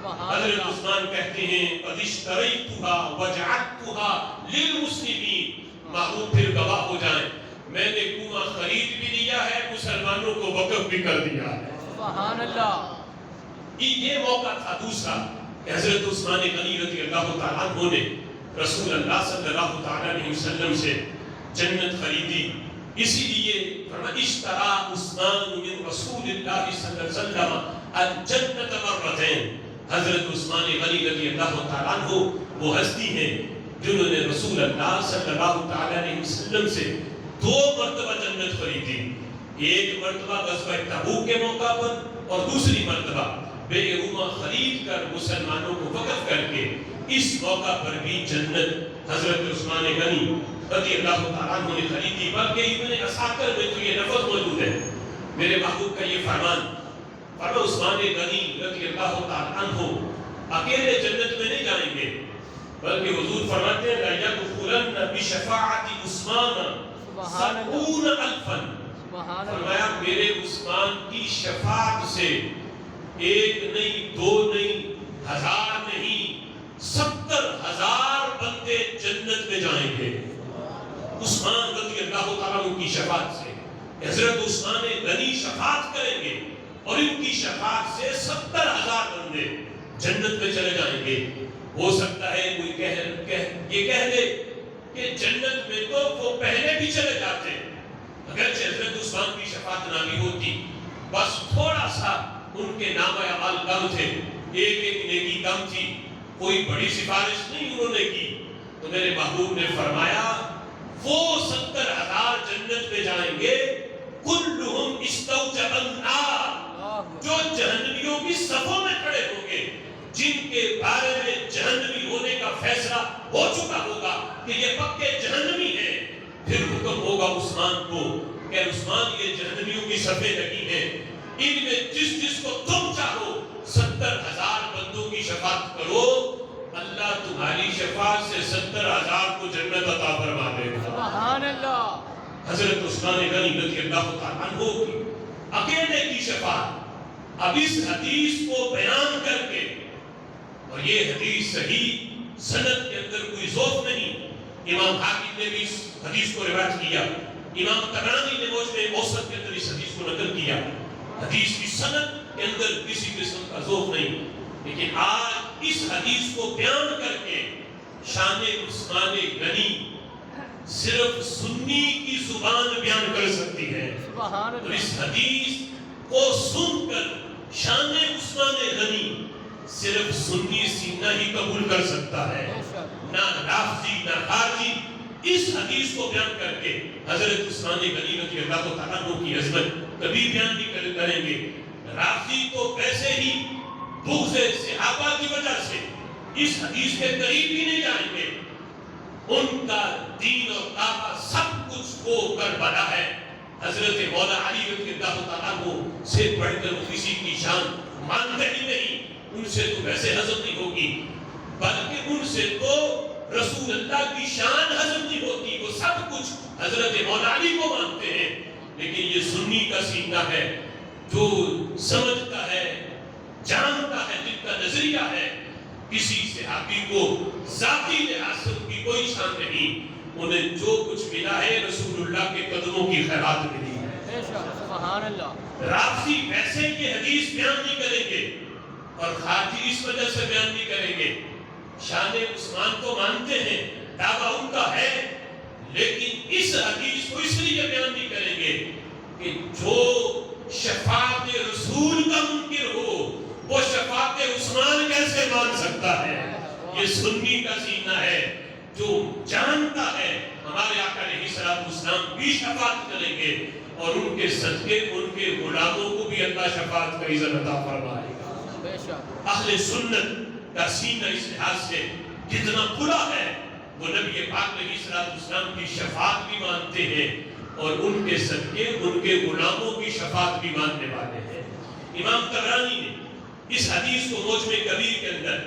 حضرت عثمان کہتے ہیں قد اشتریتها وجعلتها للمسلمین، محبوب پھر گواہ ہو جائیں میں نے کنواں خرید بھی لیا ہے، مسلمانوں کو وقف بھی کر دیا ہے۔ سبحان اللہ۔ یہ موقع تھا دوسرا کہ حضرت عثمان غنی رضی اللہ تعالیٰ عنہ نے رسول اللہ صلی اللہ تعالیٰ علیہ وسلم سے جنت خریدی، اسی لیے فرمایا اشترا عثمان من رسول اللہ صلی اللہ علیہ وسلم الجنت مرتين، حضرت عثمان غنی رضی اللہ تعالیٰ عنہ وہ ہستی ہیں جنہوں نے رسول اللہ صلی اللہ تعالیٰ علیہ وسلم سے 2 مرتبہ جنت خریدی، ایک مرتبہ غزوہ تبوک کے موقع پر اور دوسری مرتبہ بے روما خرید کر مسلمانوں کو وقف کر کے اس موقع پر بھی جنت حضرت عثمان غنی رضی اللہ تعالیٰ عنہ نے خریدی۔ بلکہ ابن عساکر میں تو یہ لفظ موجود ہے، میرے محبوب کا یہ فرمان، فرما عثمان غنی رضی اللہ تعالیٰ عنہ اکیلے جنت میں نہیں جائیں گے، بلکہ حضور فرماتے ہیں لَيَدْخُلَنَّ بِشَفَاعَةِ عُثْمَانَ 70,000، فرمایا میرے عثمان کی شفاعت سے ایک نہیں، 2 نہیں، 1000 نہیں، 70,000 بندے جنت میں جائیں گے عثمان رضی اللہ تعالیٰ عنہ کی شفاعت سے۔ حضرت عثمان غنی شفاعت کریں گے اور ان کی شفاعت سے 70,000 بندے جنت میں چلے جائیں گے۔ ہو سکتا ہے کوئی یہ کہہ دے کہ جنت میں تو وہ پہلے بھی چلے جاتے، اگرچہ حضرت عثمان کی شفاعت نہ بھی ہوتی، بس تھوڑا سا ان کے نام اعمال کم تھے، ایک نیکی کم تھی، کوئی بڑی سفارش نہیں انہوں نے کی، تو میرے محبوب نے فرمایا وہ 70,000 جنت میں جائیں گے کلہم استوجب النار، جو جہنمیوں کی صفوں میں کھڑے ہوں گے، جن کے بارے میں جہنمی ہونے کا فیصلہ ہو چکا ہوگا کہ یہ پکے جہنمی ہیں، پھر حکم ہوگا عثمان کو کہ عثمان یہ جہنمیوں کی صفیں لگی ہیں، ان میں جس کو تم چاہو 70,000 بندوں کی شفاعت کرو، اللہ تمہاری شفاعت سے 70,000 کو جنت عطا فرما دے گا۔ سبحان اللہ۔ حضرت عثمان غنی رضی اللہ تعالیٰ عنہ کی اکیلے کی شفاعت اب اس حدیث کو بیان کر کے، اور یہ حدیث صحیح سند کے اندر کوئی ضعف نہیں، امام حاکم نے بھی اس حدیث کو روایت کیا، امام طبرانی نے موجم اوسط کے اندر اس حدیث کو نقل کیا، حدیث کی سند کے اندر کسی قسم کا ضعف نہیں، لیکن آج اس حدیث کو بیان کر کے شان عثمان غنی صرف سنی کی زبان بیان کر سکتی ہے، سبحان اور اللہ۔ اس حدیث کو سن کر شان عثمان غنی صرف سنی سینہ ہی قبول کر سکتا ہے، نہ رافضی نہ خارجی۔ اس حدیث کو بیان کر کے حضرت عثمان غنی رضی اللہ تعالیٰ عنہ کی عظمت کبھی بیان نہیں کریں گے۔ رافضی تو ویسے ہی بغض صحابہ کی وجہ سے اس حدیث کے قریب ہی نہیں جائیں گے، ان کا دین اور دعویٰ سب کچھ وہ کربلا ہے، حضرت مولا علی رضی اللہ تعالیٰ عنہ سے بڑھ کر کسی کی شان مانتے ہی نہیں، ان سے تو ویسے ہضم نہیں ہوگی، بلکہ ان سے تو رسول اللہ کی شان ہضم نہیں ہوتی، وہ سب کچھ حضرت مولا علی کو مانتے ہیں، لیکن یہ سنی کا سینہ ہے جو سمجھتا ہے، جانتا ہے، جن کا نظریہ ہے کسی صحابی کو ذاتی لحاظ سے ان کی کوئی شان نہیں، انہیں جو کچھ ملا ہے رسول اللہ کے قدموں کی خیرات ملی ہے۔ سبحان اللہ۔ رافضی ویسے یہ حدیث بیان نہیں کریں گے، اور خارجی اس وجہ سے بیان نہیں کریں گے، شان عثمان کو مانتے ہیں، دعویٰ ان کا ہے، لیکن اس حدیث کو اس لیے بیان نہیں کریں گے کہ جو شفاعت رسول کا منکر ہو وہ شفاعت عثمان کیسے مان سکتا ہے؟ یہ سنی کا سینہ ہے جو جانتا ہے ہمارے آقا علیہ السلام بھی شفاعت کریں گے، اور ان کے صدقے ان کے غلاموں کو بھی اللہ شفاعت کا عزت عطا فرمائے گا۔ اہل سنت کا سینہ اس لحاظ سے جتنا کھلا ہے، وہ نبی پاک علیہ السلام کی شفاعت بھی مانتے ہیں، اور ان کے صدقے ان کے غلاموں کی شفاعت بھی ماننے والے ہیں۔ امام طبرانی نے اس حدیث کو موجم کبیر کے اندر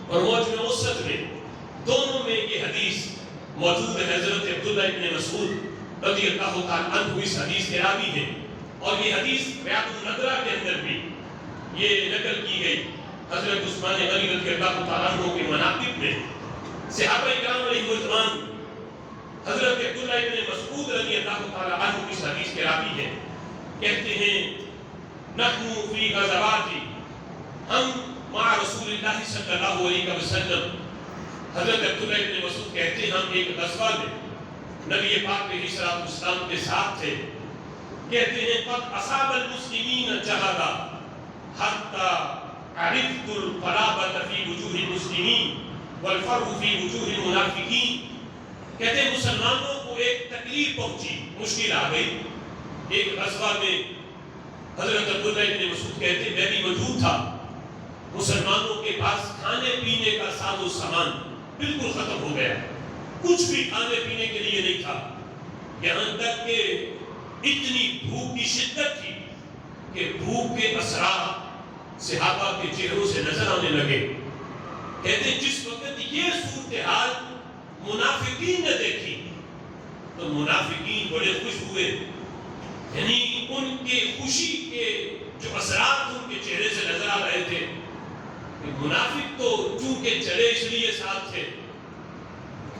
اور موجم اوسط میں دونوں میں یہ حدیث موجود ہے، حضرت عبداللہ ابن مسعود رضی اللہ تعالیٰ عنہ اس حدیث کے راوی ہیں، اور یہ حدیث ریاض النظرہ کے اندر بھی یہ نقل کی گئی، حضرت عثمان غنی رضی اللہ تعالیٰ عنہ کے مناقب میں صحابہ کرام علیہ رضوان حضرت عبداللہ ابن مسعود رضی اللہ تعالیٰ عنہ اس حدیث کے راوی ہیں، کہتے ہیں نحن فی غزوات، ہم مع رسول اللہ صلی اللہ علیہ وسلم، حضرت عبداللہ ابن مسعود کہتے ہیں ہم ایک غزوہ میں نبی پاک علیہ السلام کے ساتھ تھے، کہتے ہیں قد اصاب المسلمین جہدا حتی عرفت القرابۃ فی وجوہ المسلمین والفرح فی وجوہ المنافقین، کہتے ہیں مسلمانوں کو ایک تکلیف پہنچی، مشکل آ گئی ایک غزوہ میں۔ حضرت عبداللہ ابن مسعود کہتے ہیں میں بھی موجود تھا، مسلمانوں کے پاس کھانے پینے کا ساز و سامان بالکل ختم ہو گیا، کچھ بھی کھانے پینے کے لیے نہیں تھا، یہاں تک کہ اتنی بھوک کی شدت تھی کہ بھوک کے اثرات صحابہ کے چہروں سے نظر آنے لگے۔ کہتے ہیں جس وقت یہ صورتحال منافقین نے دیکھی تو منافقین بڑے خوش ہوئے، یعنی ان کے خوشی کے جو اثرات ان کے چہرے سے نظر آ رہے تھے کہ منافق تو چونکہ چلے اس لیے ساتھ تھے،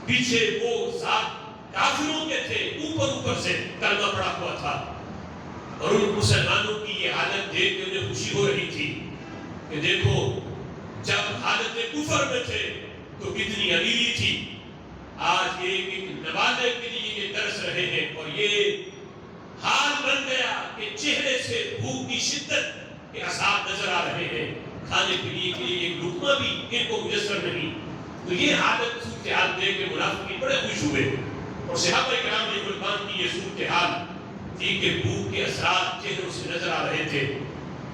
پیچھے وہ ساتھ کافروں کے تھے، اوپر سے کلمہ پڑا ہوا تھا، اور ان مسلمانوں کی یہ حالت دیکھ کے انہیں خوشی ہو رہی تھی کہ دیکھو جب حالت کفر میں تھے تو کتنی امیری تھی، آج ایک نوالے کے لیے یہ ترس رہے ہیں، اور یہ حال بن گیا کہ چہرے سے بھوک کی شدت کے آثار نظر آ رہے ہیں، کھانے پینے کے لیے ایک لقمہ بھی ان کو میسر نہیں، تو یہ حالت صورتحال دیکھ کے منافقین بڑے خوش ہوئے اور صحابہ کرام نے قربان کی یہ صورتحال تھی کہ بھوک کے اثرات چہروں سے نظر آ رہے تھے۔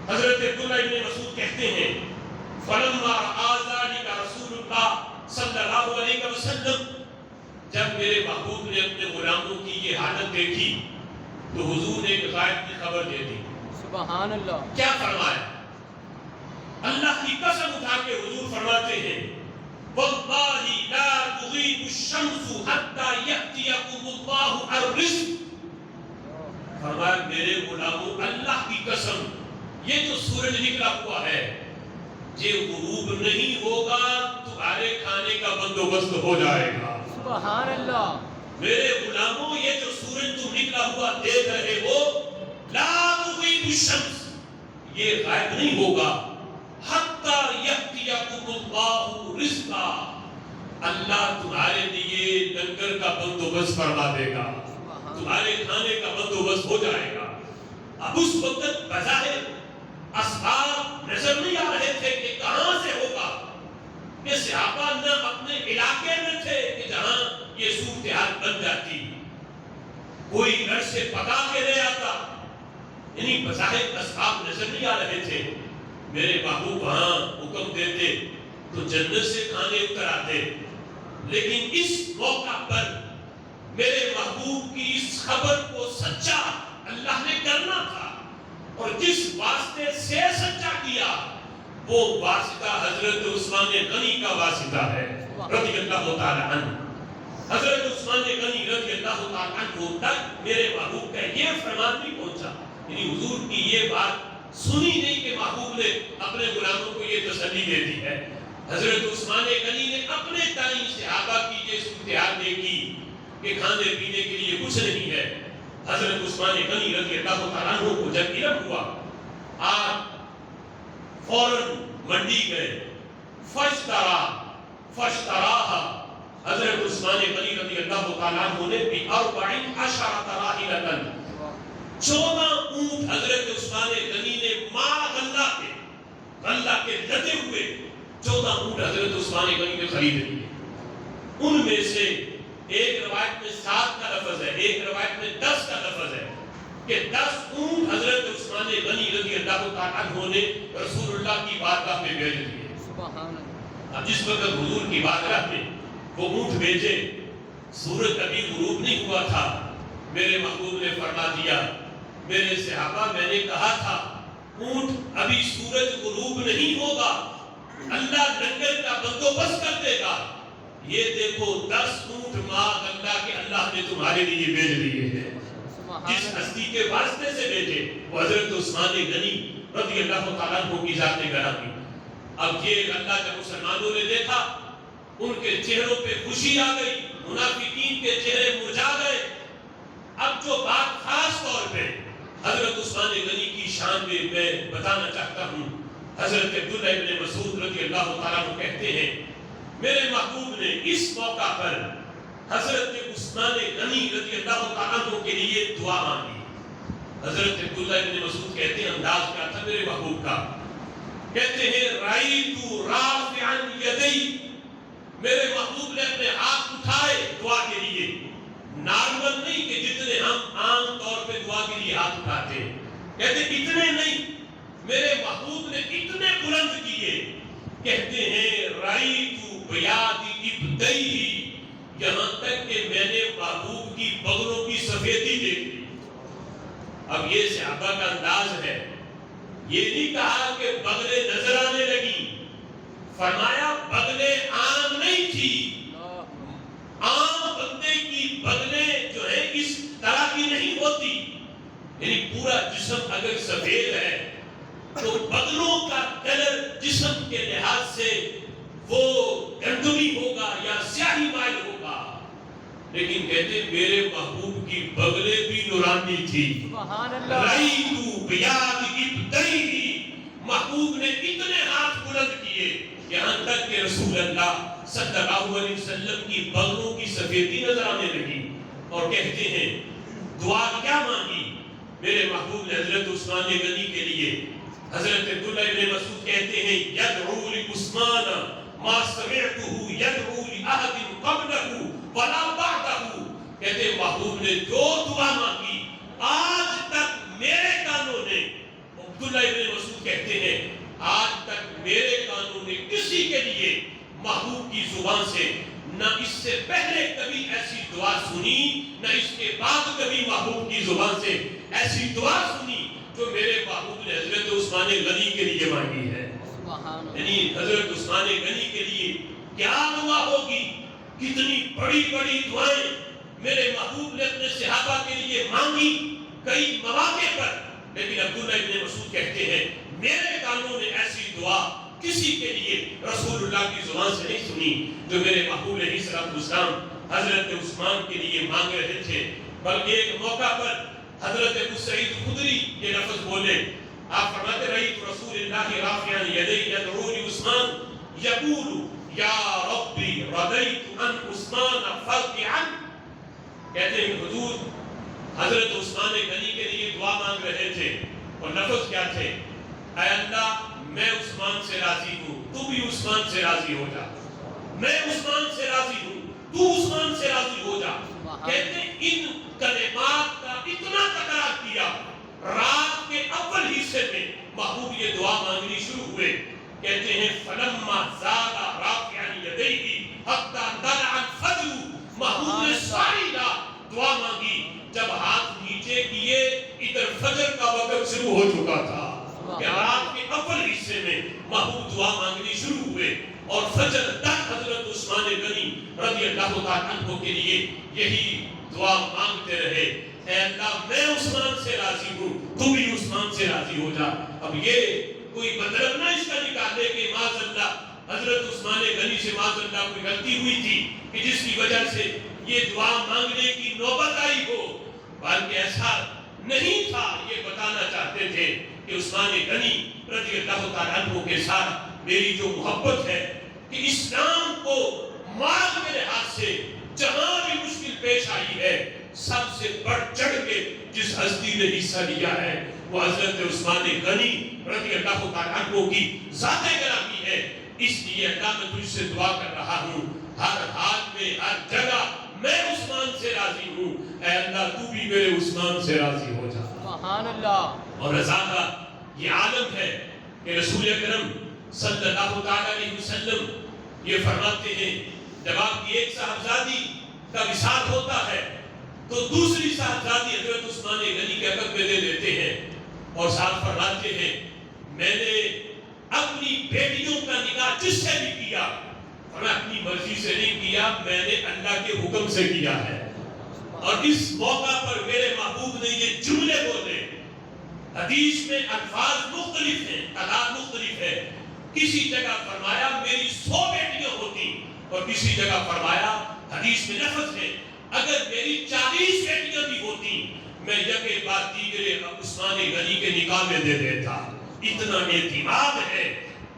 حضرت عبداللہ ابن مسعود کہتے ہیں فلما رأى ذلك رسول اللہ صلی اللہ علیہ وسلم، جب میرے محبوب نے اپنے غلاموں کی یہ حالت دیکھی تو حضور نے ایک غائب کی خبر دے دی۔ سبحان اللہ۔ کیا فرمایا؟ اللہ کی قسم اٹھا کے حضور فرماتے ہیں واللہ لا تغیب الشمس حتی یأتیکم اللہ الرزق، فرمایا میرے غلاموں اللہ کی قسم یہ جو سورج نکلا ہوا ہے یہ غروب نہیں ہوگا، تمہارے کھانے کا بندوبست ہو جائے گا۔ سبحان اللہ۔ میرے غلاموں یہ جو سورج تم نکلا ہوا دیکھ رہے ہو لا تغیب الشمس، یہ غائب نہیں ہوگا حتی یأتیکم اللہ رزقا، اللہ تمہارے لیے لنگر کا بندوبست فرما دے گا، تمہارے کھانے کا بندوبست ہو جائے گا۔ اب اس وقت بظاہر اسباب نظر نہیں آ رہے تھے کہ کہاں سے ہوگا، کہ صحابہ نہ اپنے علاقے میں تھے کہ جہاں یہ صورتحال بن جاتی، کوئی گھر سے پکا کے لے آتا، یعنی بظاہر اسباب نظر نہیں آ رہے تھے۔ میرے محبوب وہاں حکم دیتے تو جنت سے کھانے اتر آتے، لیکن اس موقع پر میرے محبوب کی اس خبر کو سچا اللہ نے کرنا تھا، اور جس واسطے سے سچا کیا وہ واسطہ حضرت عثمان غنی کا واسطہ ہے رضی اللہ تعالی عنہ۔ حضرت عثمان غنی رضی اللہ تعالی عنہ تک میرے محبوب کا یہ فرمان نہیں پہنچا، یعنی حضور کی یہ بات سنی نہیں کہ محبوب نے اپنے غلاموں کو یہ تسلی دے دی ہے۔ حضرت عثمان غنی نے اپنے تائیں صحابہ کی یہ صورتحال دیکھی کہ کھانے پینے کے لیے کچھ نہیں ہے۔ حضرت عثمان غنی رضی اللہ تعالیٰ عنہ کو جب علم ہوا آپ فوراً منڈی گئے، فاشتراها، حضرت عثمان غنی رضی اللہ تعالیٰ عنہ نے ب14 راحلۃ، 14 اونٹ حضرت عثمان غنی نے غلہ کے لدے ہوئے 14 اونٹ حضرت عثمان غنی نے خرید لیے۔ ان میں سے ایک روایت میں 7 کا لفظ ہے، ایک روایت میں 10 کا لفظ ہے کہ 10 اونٹ حضرت عثمان غنی رضی اللہ تعالیٰ عنہ نے رسول اللہ کی بارگاہ میں بھیج دیے۔ سبحان اللہ۔ اب جس وقت حضور کی بارگاہ میں وہ اونٹ بھیجے، سورج کبھی غروب نہیں ہوا تھا، میرے محبوب نے فرما دیا میرے صحابہ میں نے کہا تھا اونٹ ابھی سورج غروب نہیں ہوگا، اللہ لنگر کا بندوبست کر دے گا، یہ دیکھو 10 اونٹ اللہ کے اللہ نے تمہارے لیے بھیج دیے ہیں۔ جس ہستی کے واسطے سے بھیجے وہ حضرت عثمان غنی رضی اللہ تعالیٰ عنہ کی ذات گرامی۔ اب یہ اللہ جب مسلمانوں نے دیکھا ان کے چہروں پہ خوشی آ گئی، منافقین کے چہرے مرجھا گئے۔ اب جو بات خاص طور پہ حضرت عثمان غنی کی شان میں بتانا چاہتا ہوں، حضرت عبداللہ ابن مسعود رضی اللہ تعالیٰ عنہ کہتے ہیں میرے محبوب نے اس موقع پر حضرت عثمان غنی رضی اللہ تعالیٰ عنہ کے لیے دعا مانگی۔ حضرت عبداللہ ابن مسعود کہتے ہیں انداز کیا تھا میرے محبوب کا، کہتے ہیں رَأَيْتُ رَافِعًا يَدَيْهِ، میرے محبوب نے اپنے ہاتھ اٹھائے دعا کے لیے، نارمل نہیں کہ جتنے ہم عام طور پہ دعا کے لیے ہاتھ اٹھاتے ہیں، کہتے اتنے نہیں، میرے محبوب نے اتنے بلند کیے، کہتے ہیں رَأَيْتُ بِيَادِ إِبْدَيْهِ، یہاں تک کہ میں نے محبوب کی بغلوں کی سفیدی دیکھ لی۔ اب یہ صحابہ کا انداز ہے، یہ نہیں کہا کہ بغلیں نظر آنے لگی، فرمایا بغلیں عام نہیں تھی، عام بندے کی بغلیں جو ہے اس طرح کی نہیں ہوتی، یعنی پورا جسم اگر سفید ہے تو بغلوں کا کلر جسم کے لحاظ سے وہ گندمی ہوگا یا سیاہی مائل ہوگا، لیکن کہتے میرے محبوب کی بغلیں بھی نورانی تھی۔ سبحان اللہ۔ رَأَيْتُ بِيَادِ إِبْدَيْهِ، محبوب نے اتنے ہاتھ بلند کیے یہاں تک کہ رسول اللہ صلی اللہ علیہ وسلم کی بغلوں کی سفیدی نظر آنے لگی، اور کہتے ہیں دعا کیا مانگی میرے محبوب نے حضرت عثمان غنی کے لیے؟ حضرت عبداللہ ابن مسعود کہتے ہیں یدعو لعثمان ما سمعته يدعو لأحد قبله ولا بعده. کہتے ہیں محبوب نے جو دعا مانگی آج تک میرے کانوں نے، عبداللہ ابن مسعود کہتے ہیں آج تک میرے کانوں نے کسی کے لیے محبوب کی زبان سے نہ اس سے پہلے کبھی ایسی دعا سنی نہ اس کے بعد کبھی محبوب کی زبان سے ایسی دعا سنی جو میرے محبوب نے حضرت عثمان غنی کے لیے مانگی ہے. یعنی حضرت عثمان غنی کے لیے کیا دعا ہوگی، کتنی بڑی بڑی دعائیں میرے محبوب نے اپنے صحابہ کے لیے مانگی کئی مواقع پر. لیکن عبداللہ ابن مسعود کہتے ہیں میرے کانوں نے ایسی دعا کسی کے لیے رسول اللہ کی زبان سے نہیں سنی جو میرے محبوب علیہ السلام حضرت عثمان کے لیے مانگ رہے تھے. بلکہ ایک موقع پر حضرت ابو سعید خدری یہ لفظ بولے، آپ فرماتے رہی تو رسول اللہ رافعا یدیہ یدعونی عثمان یقول یا ربی رضیت عن عثمان فرقعا. کہتے ہیں حضور حضرت عثمان غنی کے لیے دعا مانگ رہے تھے اور لفظ کیا تھے، اے اللہ میں عثمان سے راضی ہوں تو بھی عثمان سے راضی ہو جا، میں عثمان سے راضی ہوں تو عثمان سے راضی ہو جا. کہتے ہیں ان کلمات کا اتنا تکرار کیا رات کے اول حصے میں محبوب یہ دعا مانگنی شروع ہوئے. کہتے ہیں فلما زاد رافعا یدیہ حتی طلع الفجر. محبوب نے ساری رات دعا مانگی، جب ہاتھ نیچے کیے ادھر فجر کا وقت شروع ہو چکا تھا. کہ رات کے اول حصے میں محبوب دعا مانگنی شروع ہوئے اور فجر تک حضرت عثمان غنی رضی اللہ تعالیٰ عنہ کے لیے یہی دعا مانگتے رہے، اے اللہ میں عثمان سے راضی ہوں تو بھی عثمان سے راضی ہو جا. اب یہ کوئی مطلب نہ اس کا نکالے کہ معاذ اللہ حضرت عثمان غنی سے معاذ اللہ کوئی غلطی ہوئی تھی کہ جس کی وجہ سے یہ دعا مانگنے کی نوبت آئی ہو، بلکہ ایسا نہیں تھا. یہ بتانا چاہتے تھے کہ عثمان غنی رضی اللہ تعالیٰ عنہ کے ساتھ میری جو محبت ہے کہ اسلام کو مال کے لحاظ سے جہاں بھی مشکل پیش آئی ہے سب سے بڑھ چڑھ کے جس ہستی نے حصہ لیا ہے وہ حضرت عثمان غنی رضی اللہ تعالیٰ عنہ کی ذات گرامی ہے. اس لیے اللہ میں تجھ سے دعا کر رہا ہوں ہر حال میں ہر جگہ میں عثمان سے راضی ہوں، اے اللہ تو بھی میرے عثمان سے راضی ہو جا. سبحان اللہ. اور رضا کا یہ عالم ہے کہ رسول اکرم صلی اللہ علیہ وسلم یہ فرماتے ہیں جب آپ کی ایک صاحبزادی کا وصال ہوتا ہے تو دوسری صاحبزادی حضرت عثمان غنی کے عقد میں دے دیتے ہیں اور صاحب فرماتے ہیں میں نے اپنی بیٹیوں کا نکاح جس سے بھی کیا میں اپنی مرضی سے نہیں کیا، میں نے اللہ کے حکم سے کیا ہے. اور اس موقع پر میرے محبوب نے یہ جملے بولے. حدیث میں الفاظ مختلف ہیں، تعداد مختلف ہے. کسی جگہ فرمایا میری 100 بیٹیاں ہوتی اور کسی جگہ فرمایا حدیث میں لفظ ہے اگر میری 40 بیٹیاں بھی ہوتی میں یکے بعد دیگرے عثمان غنی کے نکاح میں دے دیتا. اتنا اعتماد ہے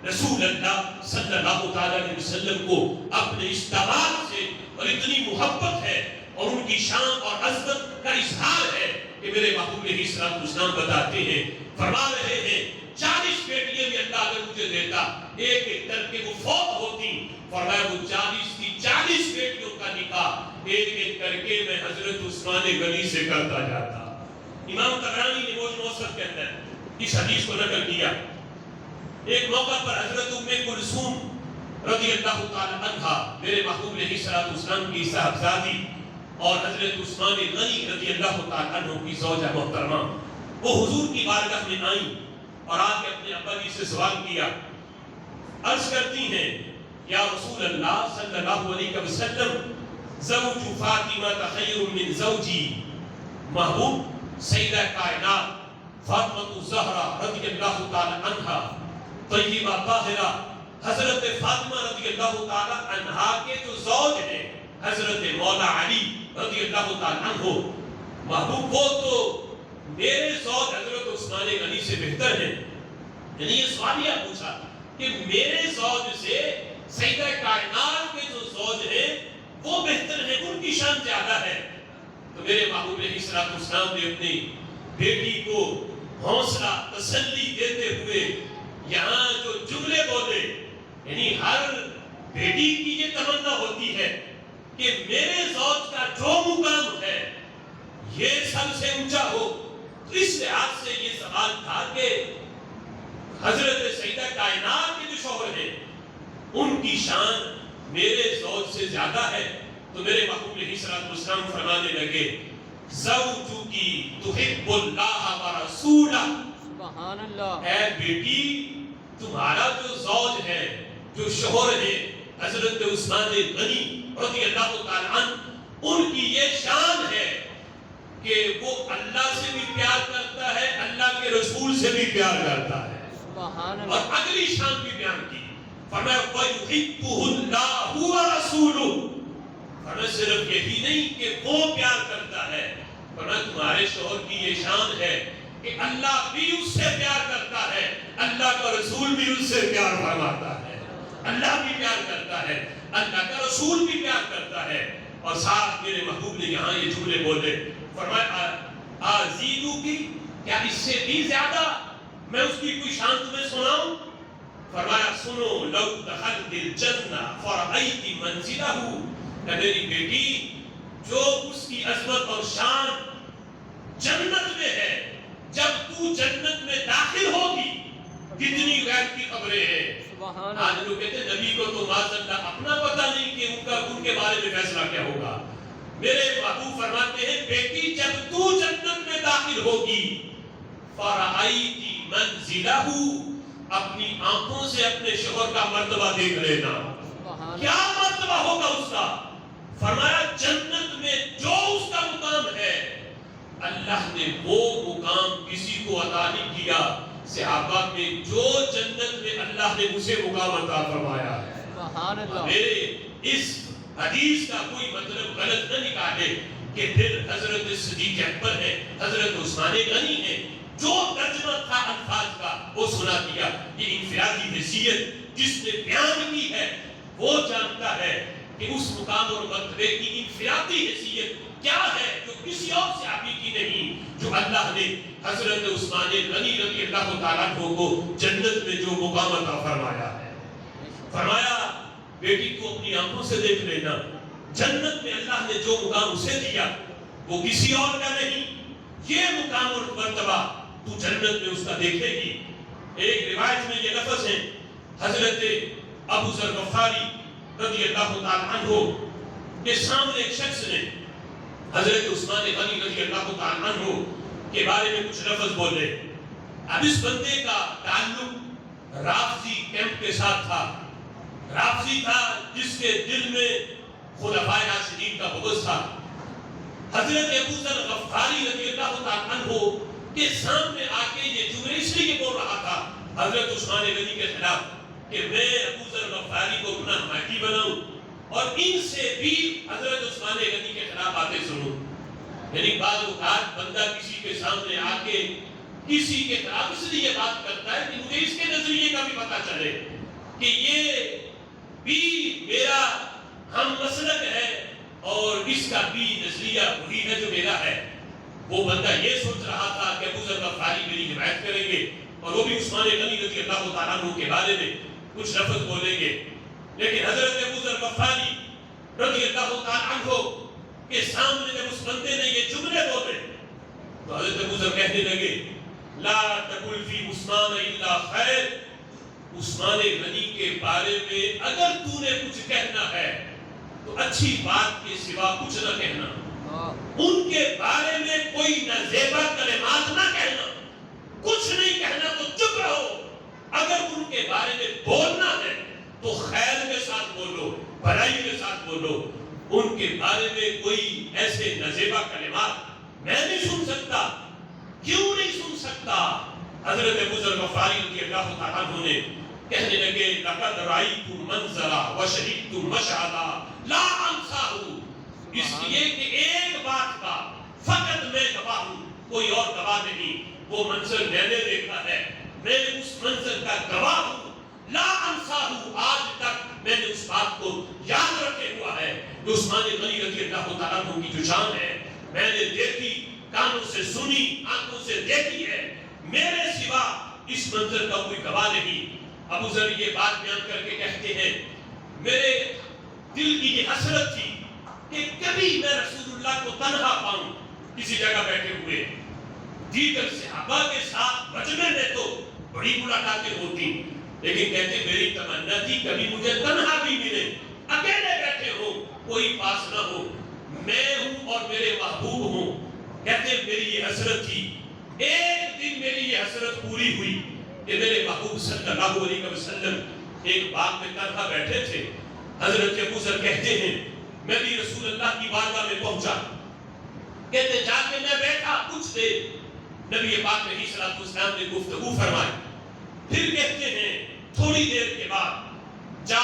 رسول اللہ صلی اللہ علیہ وسلم کو اپنے اس داماد سے اور اتنی محبت ہے اور ان کی شان اور عظمت کا اظہار ہے کہ میرے محبوب علیہ السلام بتاتے ہیں فرما رہے ہیں 40 بیٹیاں بھی اللہ اگر مجھے دیتا ایک ایک کر کے وہ فوت ہوتی. فرمایا وہ 40 کی 40 بیٹیوں کا نکاح ایک ایک کر کے میں حضرت عثمان غنی سے کرتا جاتا. امام طبرانی نے موجم موصف کے اندر اس حدیث کو نقل کیا. ایک موقع پر حضرت ام کلثوم رضی اللہ تعالی عنہا میرے محبوب علیہ السلام کی صاحبزادی اور حضرت عثمان غنی رضی اللہ تعالی عنہ کی زوجہ محترمہ وہ حضور کی بارگاہ میں آئیں اور آ کے اپنے ابا جی سے سوال کیا. عرض کرتی ہیں یا رسول اللہ صلی اللہ علیہ وسلم زوج فاطمہ خیر من زوجی. محبوب سیدہ کائنات فاطمہ الزہرا رضی اللہ تعالی عنہا طیبہ طاہرہ حضرت فاطمہ رضی اللہ تعالی عنہا کے جو زوج ہیں حضرت مولا علی رضی اللہ تعالی عنہ، محبوب وہ تو میرے زوج حضرت عثمان غنی سے بہتر ہیں. یعنی یہ سوالیہ پوچھا کہ میرے زوج سے سیدہ کائنات کے جو زوج ہیں وہ بہتر ہیں، ان کی شان زیادہ ہے. تو میرے محبوب علیہ السلام نے اپنی بیٹی کو حوصلہ تسلی دیتے ہوئے یہاں جو جملے بولے یعنی ہر بیٹی کی یہ تمنا ہوتی ہے کہ میرے زوج کا جو مقام ہے یہ سب سے اونچا ہو. تو اس لحاظ سے یہ سوال تھا کہ حضرت سیدہ کائنات کے جو شوہر ہیں ان کی شان میرے زوج سے زیادہ ہے. تو میرے محبوب علیہ الصلوۃ والسلام فرمانے لگے زوجکی تحب اللہ ورسولہ. سبحان اللہ. اے بیٹی تمہارا جو زوج ہے جو شوہر ہے حضرت عثمان غنی رضی اللہ تعالی عنہ ان کی یہ شان ہے کہ وہ اللہ سے بھی پیار کرتا ہے اللہ کے رسول سے بھی پیار کرتا ہے. سبحان اللہ. اور اگلی شان بھی بیان کی فرمایا وَيُحِبُّهُ اللَّهُ وَرَسُولُهُ. فرمایا صرف یہی نہیں کہ وہ پیار کرتا ہے فرمایا تمہارے شوہر کی یہ شان ہے کہ اللہ بھی اس سے پیار کرتا ہے اللہ کا رسول بھی اس سے پیار فرماتا ہے. اللہ بھی پیار کرتا ہے اللہ کا رسول بھی پیار کرتا ہے. اور ساتھ میرے محبوب نے یہاں یہ جملے بولے فرمایا آزیدو کی کیا اس سے بھی زیادہ میں اس کی کوئی شان تمہیں سناؤں. فرمایا سنو لو دخلت الجنہ فرأیت منزلہ. کہ میری بیٹی جو اس کی عظمت اور شان جنت میں ہے جب تو جنت میں داخل ہوگی کتنی غیب کی خبریں ہیں. آج لوگ کہتے ہیں نبی کو تو معاذ اللہ اپنا پتہ نہیں کہ ان کے بارے میں فیصلہ کیا ہوگا. میرے محبوب فرماتے ہیں بیٹی جب تو جنت میں داخل ہوگی فرأیتی منزلہ اپنی آنکھوں سے اپنے شوہر کا مرتبہ دیکھ لینا. کیا مرتبہ ہوگا اس کا. فرمایا جنت میں جو اس کا مقام ہے اللہ نے وہ مقام کسی کو عطا نہیں کیا. صحابہ میں جو جنت میں اللہ نے اسے مقام عطا فرمایا ہے. سبحان اللہ. میرے اس حدیث کا کوئی مطلب غلط نہ نکالے کہ پھر حضرت صدیق اکبر ہے حضرت عثمان غنی ہے جو ترجمہ تھا الفاظ کا وہ سنا دیا. یہ انفرادی حیثیت جس نے بیان کی ہے وہ جانتا ہے کہ اس مقام اور مرتبے کی انفرادی حیثیت کیا ہے جو کسی اور صحابی کی نہیں. جو اللہ نے حضرت عثمان غنی رضی اللہ تعالیٰ عنہ کو جنت میں جو مقام عطا فرمایا ہے. فرمایا بیٹی کو اپنی آنکھوں سے دیکھ لینا جنت میں اللہ نے جو مقام اسے دیا وہ کسی اور کا نہیں. یہ مقام اور مرتبہ تو جنت میں اس کا دیکھے گی. ایک روایت میں یہ لفظ ہے حضرت ابو ذر غفاری رضی اللہ تعالیٰ عنہ کے سامنے ایک شخص نے حضرت عثمان غنی رضی اللہ تعالیٰ عنہ کے بارے میں کچھ لفظ بولے. اب اس بندے کا تعلق رافضی کیمپ کے ساتھ تھا. رافضی تھا جس کے دل میں خلفائے راشدین کا بغض تھا. حضرت ابو ذر غفاری رضی اللہ تعالیٰ عنہ کے سامنے آ کے یہ جملے اس لیے بول رہا تھا حضرت عثمان غنی کے خلاف کہ میں ابو ذر غفاری کو اپنا حمایتی بناؤں اور ان سے بھی حضرت عثمان غنی کے خلاف باتیں سنوں. یعنی بعض اوقات بندہ کسی کے سامنے آ کے کسی کے خلاف اس لیے بات کرتا ہے کہ مجھے اس کے نظریے کا بھی پتہ چلے کہ یہ بھی میرا ہم مسلک ہے اور اس کا بھی نظریہ وہی ہے جو میرا ہے. وہ بندہ یہ سوچ رہا تھا کہ ابو ذر غفاری میری حمایت کریں گے اور وہ بھی عثمان غنی رضی اللہ تعالیٰ عنہ کے بارے میں کچھ لفظ بولیں گے. لیکن حضرت ابو ذر غفاری رضی اللہ تعالیٰ عنہ کے سامنے جب اس بندے نے یہ جملے بولے تو حضرت ابو ذر کہنے لگے لا تقل فی عثمان الا خیر. عثمان غنی کے بارے میں اگر تو نے کچھ کہنا ہے تو اچھی بات کے سوا کچھ نہ کہنا. ان کے بارے میں کوئی نازیبا کلمات نہ کہنا. کچھ نہیں کہنا تو چپ رہو. اگر ان کے بارے میں بولنا ہے تو خیر کے ساتھ بولو بھلائی کے ساتھ بولو. ان کے بارے میں کوئی ایسے نازیبا کلمات میں نہیں سن سکتا. کیوں نہیں سن سکتا؟ حضرت ابو ذر غفاری رضی اللہ تعالیٰ عنہ نے کہنے لگے لقد رأیت منظرا وشہدت مشہدا لا انساہ. اس لیے کہ ایک بات کا فقط میں گواہ ہوں کوئی اور گواہ نہیں. وہ منظر میں نے دیکھا ہے میں اس منظر کا گواہ ہوں. لا انساہ آج تک میں نے اس بات کو یاد رکھے ہوا ہے. عثمان غنی رضی اللہ تعالیٰ عنہ کی جو شان ہے میں نے دیکھی کانوں سے سنی آنکھوں سے دیکھی ہے. میرے سوا اس منظر کا کوئی گواہ نہیں. ابو ذر یہ بات بیان کر کے کہتے ہیں میرے دل کی یہ حسرت تھی کہ کبھی میں رسول اللہ کو تنہا پاؤں کسی جگہ بیٹھے ہوئے. دیگر صحابہ کے ساتھ مجمع میں تو بڑی ملاقاتیں ہوتی، لیکن کہتے میری تمنا تھی کبھی مجھے تنہا بھی ملے، اکیلے بیٹھے ہو، کوئی پاس نہ ہو، میں ہوں اور میرے محبوب ہوں. کہتے میری یہ حسرت تھی. ایک دن میری یہ حسرت پوری ہوئی کہ میرے محبوب صلی اللہ علیہ وسلم ایک باغ میں تنہا بیٹھے تھے. حضرت ابو ذر کہتے ہیں میں بھی رسول اللہ کی بارگاہ میں پہنچا. کہتے جا کے میں بیٹھا کچھ دیر، نبی پاک علیہ الصلوۃ والسلام نے گفتگو فرمائی. پھر کہتے ہیں تھوڑی دیر کے بعد جاء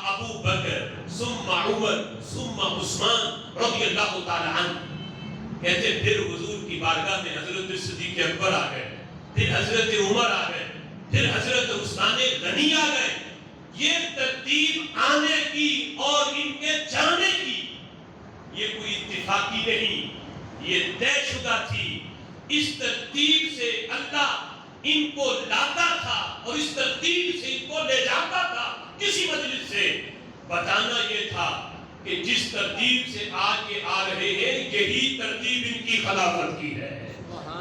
ابو بکر ثم عمر ثم عثمان رضی اللہ تعالی عنہ. کہتے پھر حضور کی بارگاہ میں حضرت صدیق اکبر آ گئے، پھر حضرت عمر آ گئے، پھر حضرت عثمان غنی آ گئے. یہ ترتیب آنے کی اور ان کے جانے کی یہ کوئی اتفاقی نہیں، یہ طے شدہ تھی. اس ترتیب سے اللہ ان کو لاتا تھا اور اس ترتیب سے ان کو لے جاتا تھا. کسی مجلس سے بتانا یہ تھا کہ جس ترتیب سے آگے آ رہے ہیں یہی ترتیب ان کی خلافت کی ہے.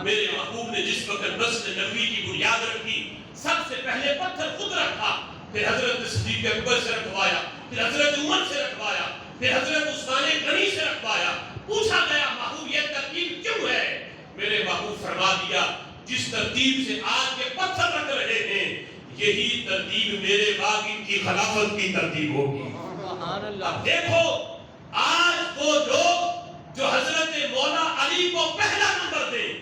میرے محبوب نے جس وقت مسجد نبوی کی بنیاد رکھی، سب سے پہلے پتھر خود رکھا، پھر حضرت صدیق اکبر سے رکھوایا، پھر حضرت عمر سے رکھوایا، پھر حضرت عثمان غنی سے رکھوایا. پوچھا گیا محبوب یہ ترتیب کیوں ہے؟ میرے محبوب فرما دیا جس ترتیب سے آج کے پتھر رکھ رہے ہیں یہی ترتیب میرے بعد ان کی خلافت کی ترتیب ہوگی. اب دیکھو آج وہ لوگ جو حضرت مولا علی کو پہلا نمبر دیں،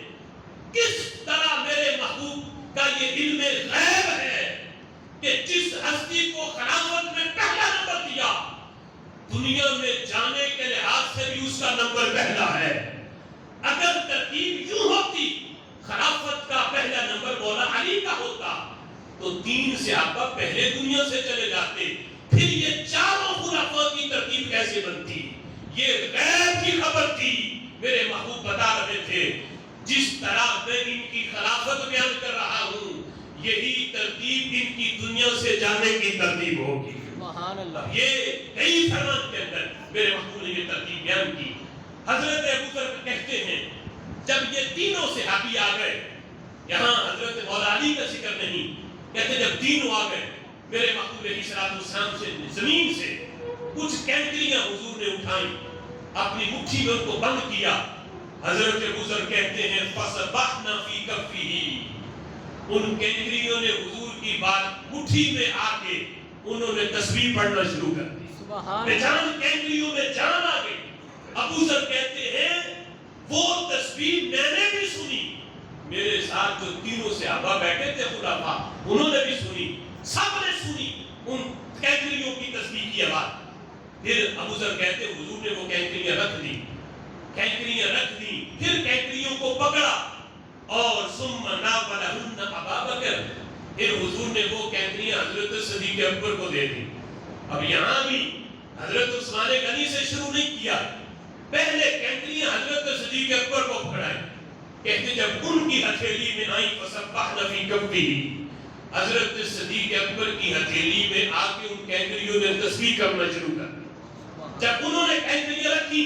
کس طرح میرے محبوب کا یہ علم غیب ہے کہ جس ہستی کو خلافت میں پہلا نمبر دیا دنیا میں جانے کے لحاظ سے بھی اس کا نمبر پہلا ہے. اگر ترتیب یوں ہوتی خلافت کا پہلا نمبر مولا علی کا ہوتا تو 3 صحابہ پہلے دنیا سے چلے جاتے، پھر یہ چاروں خلفاء کی ترتیب کیسے بنتی؟ یہ غیب کی خبر تھی. میرے محبوب بتا رہے تھے جس طرح میں ان کی خلافت بیان کر رہا ہوں یہی ترتیب ان کی دنیا سے جانے کی ترتیب ہوگی. سبحان اللہ. یہ کئی فرمان کے اندر میرے محبوب نے یہ ترتیب بیان کی. حضرت ابو ذر کہتے ہیں جب یہ تینوں صحابی آ گئے، یہاں حضرت مولا علی کا ذکر نہیں، کہتے جب تینوں آ گئے میرے محبوب علیہ الصلوۃ والسلام سے زمین سے کچھ کینکریاں حضور نے اٹھائیں، اپنی مٹھی میں ان کو بند کیا. حضرت ابو ذر کہتے ہیں فَصَبَحْنَا فِي كَفِّهِ، ان کینکریوں نے حضور کی بات مٹھی میں آ کے انہوں نے تسبیح پڑھنا شروع کر دی. بجان کینکریوں میں جان آ گئی. ابو ذر کہتے ہیں وہ تسبیح میں نے بھی سنی، میرے ساتھ جو تینوں صحابہ بیٹھے تھے خلفاء انہوں نے بھی سنی، سب نے سنی ان کینکریوں کی تسبیح کی آواز. پھر ابو ذر کہتے حضور نے وہ کینکریاں رکھ دی، پھر کینکریوں کو پکڑا اور ثم ناولہن ابا بکر، پھر حضور نے وہ کینکریاں حضرت صدیق اکبر کو دے دی. اب یہاں بھی حضرت عثمان غنی سے شروع نہیں کیا، پہلے کینکریاں حضرت صدیق اکبر کو پکڑائیں. کہتے جب ان کی ہتھیلی میں آئی فَصَبَّحْنَا فِي كَفِّهِ، حضرت صدیق اکبر کی ہتھیلی میں آ کے ان کینکریوں نے تسبیح کرنا شروع کر دی. جب انہوں نے کینکریاں رکھی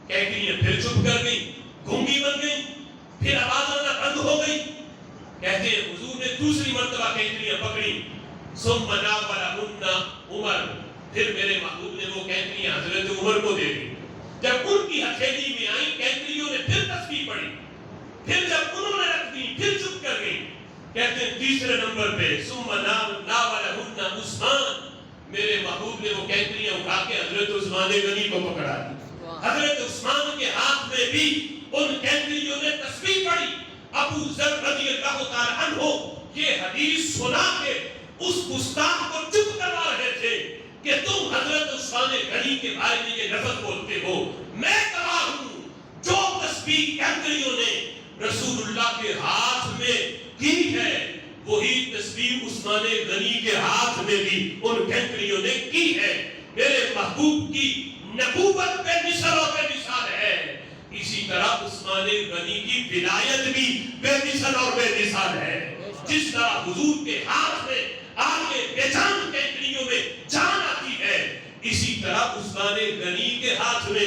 کینکریاں پھر چپ کر گئی، گونگی بن گئی، پھر آواز آنا بند ہو گئی. کہتے ہیں حضور نے دوسری مرتبہ کینکریاں پکڑی، ثُمَّ نَاوَلَهُنَّ عمر، پھر میرے محبوب نے وہ کینکریاں حضرت عمر کو دے دی. جب ان کی ہتھیلی میں آئی کینکریوں نے پھر تسبیح پڑھی، پھر جب انہوں نے رکھ دی پھر چپ کر گئی. کہتے ہیں تیسرے نمبر پہ ثُمَّ نَاوَلَهُنَّ عثمان، میرے محبوب نے وہ کینکریاں اٹھا کے حضرت عثمان غنی کو پکڑا دی. حضرت عثمان کے ہاتھ میں بھی ان کینکریوں نے تسبیح پڑھی. ابو ذر رضی اللہ تعالی عنہ یہ حدیث سنا کے اس گستاخ کو چپ کروا رہے تھے کہ تم حضرت عثمان غنی کے بارے میں یہ لفظ بولتے ہو. میں گواہ ہوں جو تسبیح کینکریوں نے رسول اللہ کے ہاتھ میں کی ہے وہی تسبیح عثمان غنی کے ہاتھ میں بھی ان کینکریوں نے کی ہے. میرے محبوب کی نبوت بے مثال و بے مثال ہے، اسی طرح عثمان غنی کی ولایت بھی بے مثال اور بے مثال ہے. جس طرح حضور کے ہاتھ میں آگے بے جان کینکریوں میں جان آتی ہے طرح عثمان غنی کے ہاتھ میں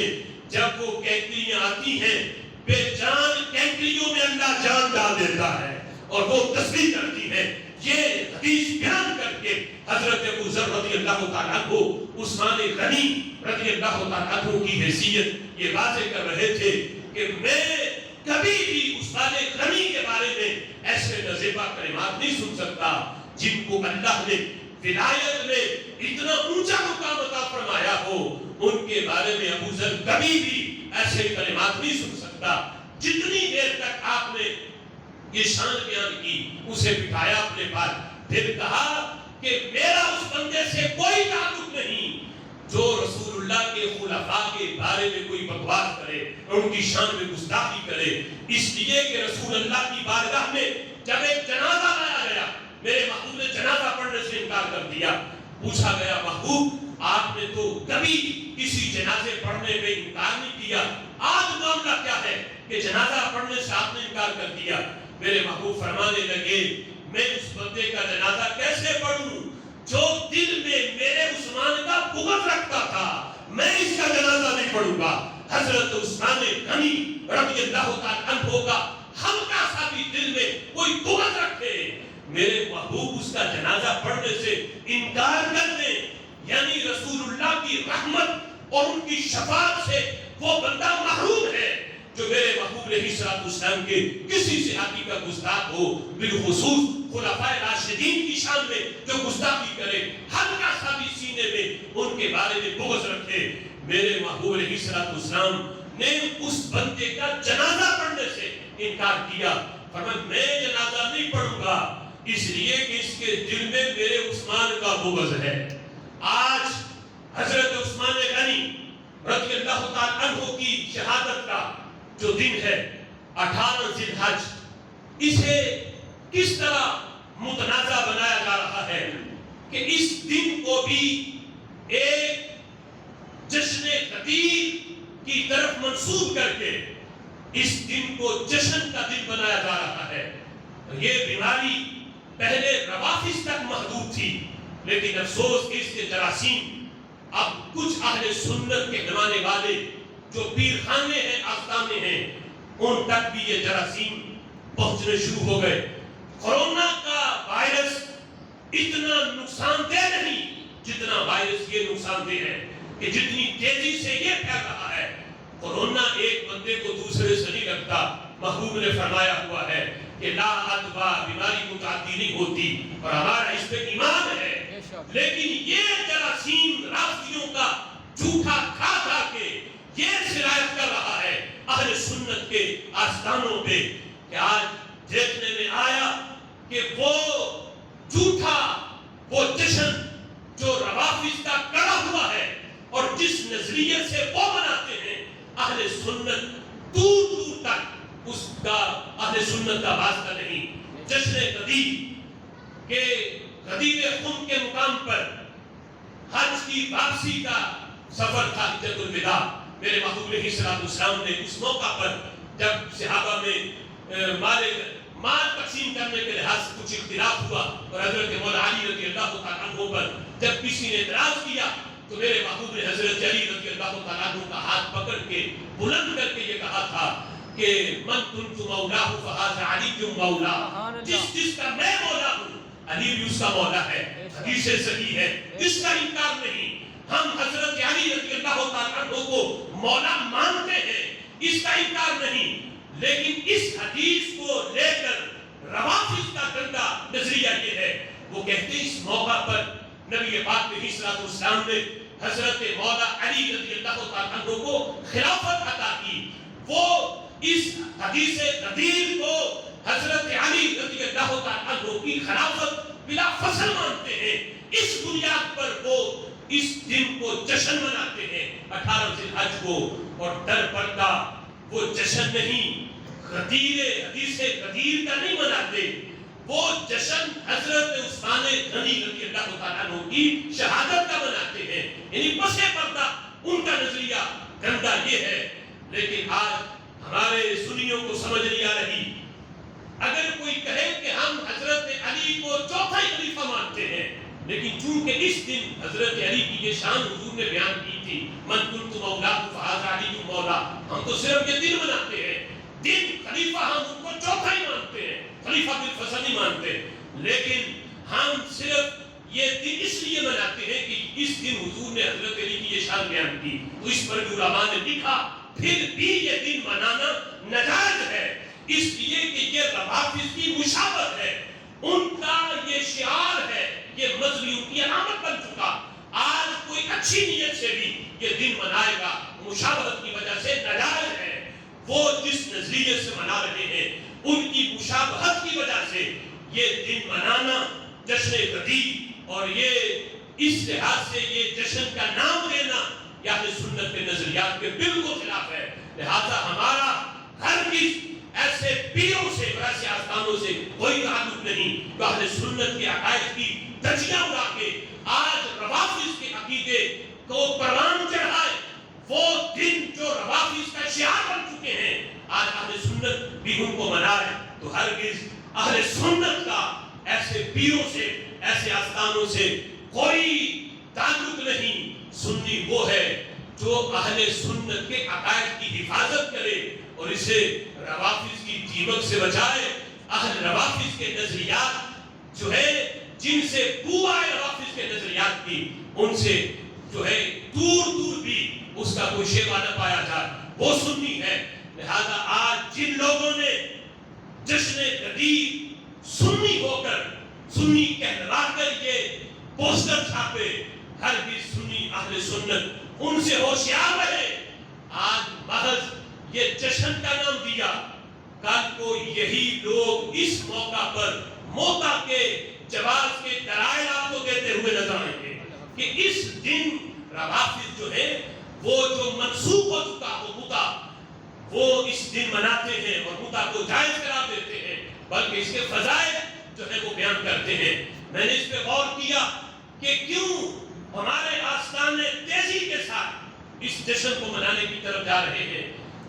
جب وہ کینکریاں آتی ہیں، بے جان کینکریوں میں اللہ جان ڈال دیتا ہے اور وہ تصویر کرتی ہے۔ یہ حدیث بیان کر کے حضرت ابو ذر رضی اللہ تعالیٰ عنہ عثمان غنی رضی اللہ تعالیٰ عنہ کی حیثیت یہ واضح کر رہے تھے کہ میں کبھی بھی عثمان غنی کے بارے میں ایسے نازیبا کلمات نہیں سن سکتا جن کو اللہ نے ولایت میں اتنا اونچا مقام عطا فرمایا ہو۔ ان کے بارے میں ابو ذر کبھی بھی ایسے کلمات نہیں سن سکتا۔ جتنی دیر تک آپ نے یہ شان بیان کی اسے بٹھایا اپنے پاس، پھر کہا کہ میرا اس بندے سے کوئی تعلق نہیں جو رسول اللہ کے خلفاء کے بارے میں کوئی بکواس کرے اور ان کی شان میں گستاخی کرے، اس لیے کہ رسول اللہ کی بارگاہ میں جب ایک جنازہ لایا گیا، میرے محبوب نے جنازہ پڑھنے سے انکار کر دیا۔ پوچھا گیا محبوب آپ نے تو کبھی کسی جنازے پڑھنے میں انکار نہیں کیا، آج معاملہ کیا ہے کہ جنازہ پڑھنے سے آپ نے انکار کر دیا؟ میرے محبوب فرمانے لگے میں اس بندے کا جنازہ کیسے پڑھوں جو دل میں میرے عثمان کا بغض رکھتا تھا، میں اس کا جنازہ نہیں پڑھوں گا۔ حضرت عثمان غنی رضی اللہ تعالیٰ عنہ کا ہلکا سا بھی دل میں کوئی بغض رکھے، میرے محبوب اس کا جنازہ پڑھنے سے انکار کر دیں، یعنی رسول اللہ کی رحمت اور ان کی شفاعت سے وہ بندہ محروم ہے۔ جو میرے محبوب علیہ السلام کے کسی صحابی کا گستاخ ہو، بالخصوص خلفائے راشدین کی شان میں جو گستاخی کرے، ہلکا سا بھی سینے میں ان کے بارے میں بغض رکھے، میرے محبوب علیہ السلام نے اس بندے کا جنازہ پڑھنے سے انکار کیا۔ فرمایا میں جنازہ نہیں پڑھوں گا اس لیے کہ اس کے دل میں میرے عثمان کا بغض ہے۔ آج حضرت عثمان غنی رضی اللہ تعالیٰ عنہ کی شہادت کا جو دن ہے 18 ذی الحج، اسے کس طرح متنازع بنایا جا رہا ہے کہ اس دن کو بھی ایک جشن غدیر کی طرف منسوب کر کے اس دن کو جشن کا دن بنایا جا رہا ہے۔ یہ بیماری پہلے روافظ تک محدود تھی، لیکن افسوس کہ اس کے جراثیم اب کچھ اہل سنت کے ماننے والے جو پیر خانے ہیں، آستانے ہیں، ان تک بھی یہ جراثیم پہنچنے شروع ہو گئے۔ کورونا کا وائرس اتنا نقصان دہ نہیں جتنا وائرس یہ نقصان دہ ہے کہ جتنی تیزی سے یہ پھیل رہا ہے۔ کورونا ایک بندے کو دوسرے سے نہیں رکھتا، محبوب نے فرمایا ہوا ہے کہ لا ادوا، بیماری متعدی نہیں ہوتی، اور ہمارا اس پہ ایمان ہے، لیکن یہ جراثیم رافضیوں کا جھوٹا کھا کھا کے یہ شرائط کر رہا ہے اہل سنت کے آستانوں پہ کہ آج دیکھنے میں آیا کہ وہ جھوٹا وہ جشن جو روافظ کا کڑا ہوا ہے اور جس نظریے سے وہ مناتے ہیں، اہل سنت دور دور تک اس کا اہل سنت کا واسطہ نہیں۔ جشن غدیر کے غدیر خم کے مقام پر حج کی واپسی کا سفر تھا، حجۃ الوداع۔ میرے محبوب علیہ السلام نے اس موقع پر جب صحابہ میں مال تقسیم کرنے کے لحاظ سے کچھ اختلاف ہوا اور حضرت مولا علی رضی اللہ تعالیٰ عنہ پر جب کسی نے اعتراض کیا تو میرے محبوب نے حضرت علی رضی اللہ تعالیٰ عنہ کا ہاتھ پکڑ کے بلند کر کے یہ کہا تھا کہ من کنت مولاہ فہذا علی مولا، جس کا میں مولا ہوں علی بھی اس کا مولا ہے۔ حدیث صحیح ہے، اس کا انکار نہیں۔ ہم حضرت علی رضی اللہ تعالیٰ عنہ کو مولا مانتے ہیں، اس کا انکار نہیں، لیکن اس حدیث کو لے کر روافظ کا گندا نظریہ یہ ہے، وہ کہتے ہیں اس موقع پر نبی پاک علیہ السلام نے حضرت مولا علی رضی اللہ تعالیٰ عنہ کو خلافت عطا کی۔ وہ اس حدیث غدیر کو حضرت علی رضی اللہ تعالیٰ عنہ کی خلافت بلا فصل مانتے ہیں، اس بنیاد پر وہ اس دن کو جشن مناتے ہیں 18 ذی الحج کو، اور در پردہ وہ جشن نہیں، غدیر حدیث غدیر کا نہیں مناتے، وہ جشن حضرت عثمان غنی رضی اللہ تعالیٰ عنہ کی شہادت کا مناتے ہیں، یعنی پس پردہ ان کا نظریہ گندا یہ ہے۔ لیکن آج ہمارے سنیوں کو سمجھ نہیں آ رہی، اگر کوئی کہے کہ ہم حضرت علی کو چوتھا خلیفہ مانتے ہیں، لیکن چونکہ اس دن حضرت علی کی یہ شان حضور نے بیان کی تھی، من کنت مولا فہذا علی مولا، ہم تو صرف یہ دن مناتے ہیں، دن خلیفہ ہم ان کو چوتھا ہی مانتے ہیں، خلیفہ بالفضل نہیں مانتے، لیکن ہم صرف یہ دن اس لیے مناتے ہیں کہ اس دن حضور نے حضرت علی کی یہ شان بیان کی، تو اس پر بھی علماء نے لکھا پھر بھی یہ دن منانا ناجائز ہے، اس لیے کہ یہ روافض کی مشابہت ہے، ان کا یہ شعار ہے، یہ مذہبی ان کی علامت بن چکا۔ آج کوئی اچھی نیت سے بھی یہ دن منائے گا، مشابہت کی وجہ سے ناجائز ہے۔ وہ جس نظریے سے منا رہے ہیں ان کی مشابہت کی وجہ سے یہ دن منانا جشن غدیر، اور یہ اس لحاظ سے یہ جشن کا نام دینا اہل سنت کے نظریات کے بالکل خلاف ہے۔ لہذا ہمارا ہرگز ایسے پیروں سے اور ایسے آستانوں سے کوئی تعلق نہیں جو اہل سنت کے عقائد کی دھجیاں اڑا کے آج روافض کے عقیدے کو پروان چڑھائے۔ وہ دن جو روافض کا شعار بن چکے ہیں آج اہل سنت بھی ان کو منائے، تو ہرگز اہل سنت کا ایسے پیروں سے ایسے آستانوں سے کوئی تعلق نہیں۔ سنی وہ ہے جو اہل سنت کے عقائد کی حفاظت کرے اور اسے روافض کی دیمک سے بچائے۔ اہل روافض کے نظریات جو ہے جن سے بو آئے روافض کے نظریات کی، ان سے جو ہے دور دور بھی اس کا کوئی شیوا نہ پایا جائے، وہ سنی ہے۔ لہذا آج جن لوگوں نے جشن غدیر سنی ہو کر، سنی کہلوا کر یہ پوسٹر چھاپے، ہرگز سنی اہل سنت ان سے ہوشیار رہے۔ آج محض یہ جشن کا نام دیا، کل کو یہی لوگ اس موقع پر موتا کے جواز کے دلائل آپ کو دیتے ہوئے نظر آئیں گے کہ اس دن روافض جو ہے وہ جو منسوخ ہو چکا وہ متا، وہ اس دن مناتے ہیں اور متا کو جائز قرار دیتے ہیں، بلکہ اس کے فضائل جو ہے وہ بیان کرتے ہیں۔ میں نے اس پہ غور کیا کہ کیوں ہمارے آستانے تیزی کے ساتھ اس جشن کو منانے کی طرف جا رہے ہیں،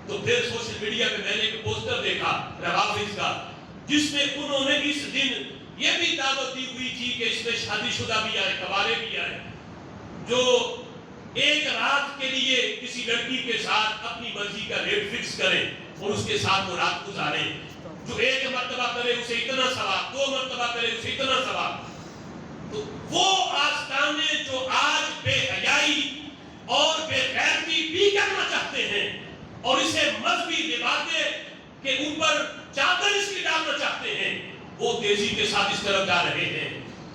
تو پھر سوشل میڈیا پہ میں نے ایک پوسٹر دیکھا روافض کا، جس میں انہوں نے اس دن یہ بھی دعوت دی ہوئی تھی کہ اس میں شادی شدہ بھی آئے، قوارے بھی آئے، جو ایک رات کے لیے کسی لڑکی کے ساتھ اپنی مرضی کا ریٹ فکس کریں اور اس کے ساتھ وہ رات گزاریں، جو ایک مرتبہ کرے اسے اتنا ثواب، دو مرتبہ کرے اسے اتنا ثواب۔ تو وہ آستانے جو آج بے حیائی اور بے غیرتی بھی کرنا چاہتے ہیں اور اسے مذہبی لبادے کے اوپر چادر اس کی ڈالنا چاہتے ہیں، وہ تیزی کے ساتھ اس طرف جا رہے ہیں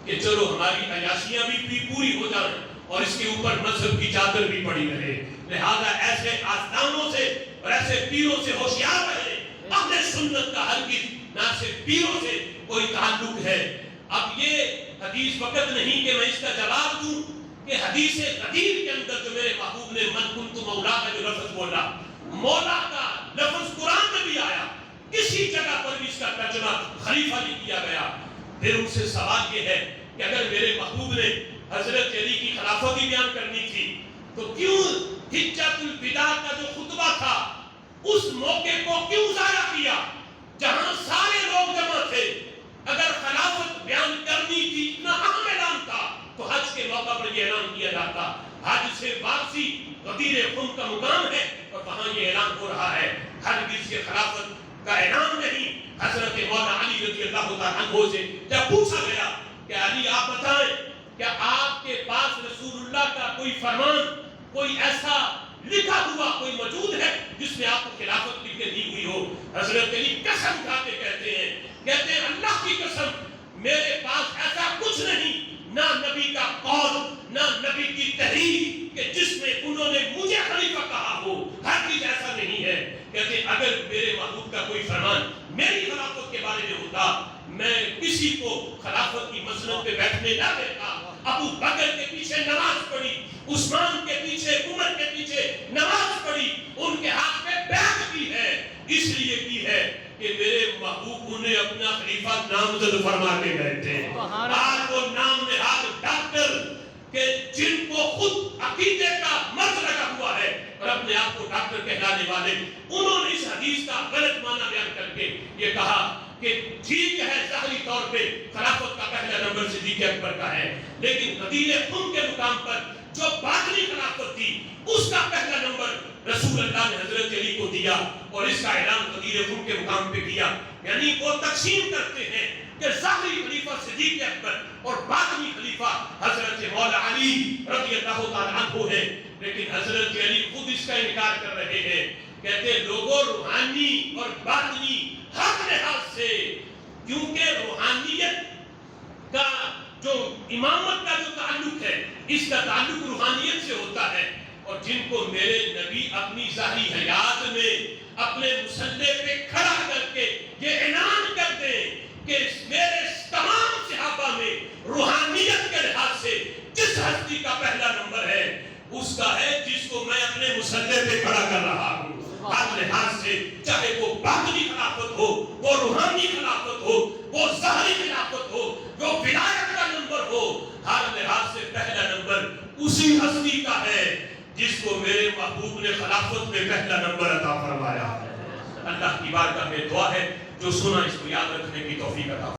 کہ چلو ہماری عیاشیاں بھی پوری ہو جائیں اور اس کے اوپر مذہب کی چادر بھی پڑی رہے۔ لہذا ایسے آستانوں سے اور ایسے پیروں سے ہوشیار رہے۔ اہل سنت کا ہرگز نہ صرف پیروں سے کوئی تعلق ہے۔ اب یہ حدیث وقت نہیں کہ میں اس کا جواب دوں کہ حدیث غدیر کے اندر جو میرے محبوب نے من کنت مولا کا جو لفظ بولا، مولا کا لفظ قرآن میں بھی آیا، کسی جگہ پر بھی اس کا ترجمہ خلیفہ نہیں کیا گیا۔ پھر ان سے سوال یہ ہے کہ اگر میرے محبوب نے حضرت علی کی خلافت کی بیان کرنی تھی تو کیوں حجۃ الوداع کا جو خطبہ تھا اس موقع کو کیوں ضائع کیا جہاں سارے لوگ جمع تھے؟ اگر خلافت بیان کرنی تھی، اتنا اہم اعلان تھا، تو حج کے موقع پر یہ اعلان کیا جاتا۔ حج سے واپسی غدیر خم کا مقام ہے اور وہاں یہ اعلان ہو رہا ہے۔ ہرگز یہ خلافت کا اعلان نہیں۔ حضرت مولانا علی رضی اللہ تعالیٰ عنہ سے جب پوچھا گیا کہ علی آپ بتائیں کیا آپ کے پاس رسول اللہ کا کوئی فرمان، کوئی ایسا لکھا ہوا کوئی موجود ہے جس میں آپ کو خلافت لکھ کے دی ہوئی ہو؟ حضرت علی قسم کھا کے کہتے ہیں اللہ کی قسم میرے پاس ایسا کچھ نہیں، نہ نبی کا قول نہ نبی کی تحریر کہ جس میں انہوں نے مجھے خلیفہ کہا ہو، ہرگز ایسا نہیں ہے۔ کہتے ہیں اگر میرے محبوب کا کوئی فرمان میری خلافت کے بارے میں ہوتا میں کسی کو خلافت کی مسند پہ بیٹھنے نہ دیتا۔ ابو بکر کے پیچھے نماز پڑھی، عثمان کے پیچھے، عمر کے پیچھے نماز پڑھی، ان کے ہاتھ میں بیعت کی ہے، اس لیے کی ہے کہ میرے محبوب انہیں اپنا خلیفہ نامزد فرما کے گئے تھے۔ آج وہ نام نہاد ڈاکٹر کہ جن کو خود عقیدے کا مرض لگا ہوا ہے اور اپنے آپ کو ڈاکٹر کہلانے والے، انہوں نے اس حدیث کا غلط معنی بیان کر کے یہ کہا کہ ٹھیک ہے ظاہری طور پہ خلافت کا پہلا نمبر صدیق اکبر کا ہے، لیکن غدیر خم کے مقام پر جو باطنی خلافت تھی اس کا پہلا نمبر رسول اللہ نے حضرت علی کو دیا، اور اس کا اعلان غدیر خم کے مقام پہ کیا۔ یعنی وہ تقسیم کرتے ہیں کہ ظاہری خلیفہ صدیق اکبر اور باطنی خلیفہ حضرت مولا علی رضی اللہ تعالیٰ عنہ ہے، لیکن حضرت علی خود اس کا انکار کر رہے ہیں، کہتے ہیں لوگوں روحانی اور باطنی ہر لحاظ سے، کیونکہ روحانیت کا جو امامت کا جو تعلق ہے اس کا تعلق روحانیت سے ہوتا ہے، اور جن کو میرے نبی اپنی ظاہری حیات میں اپنے مسلح پہ کھڑا کر کے یہ اعلان کر دیں کہ میرے تمام صحابہ میں روحانیت کے لحاظ سے جس ہستی کا پہلا نمبر ہے اس کا ہے جس کو میں اپنے مسلح پہ کھڑا کر رہا ہوں، ہر لحاظ سے، چاہے وہ باطنی خلافت ہو، وہ روحانی خلافت ہو، وہ ظاہری خلافت ہو، وہ ولایت کا نمبر ہو، ہر لحاظ سے پہلا نمبر اسی ہستی کا ہے جس کو میرے محبوب نے خلافت میں پہلا نمبر عطا فرمایا۔ اللہ کی بارگاہ میں دعا ہے جو سنا اس کو یاد رکھنے کی توفیق عطا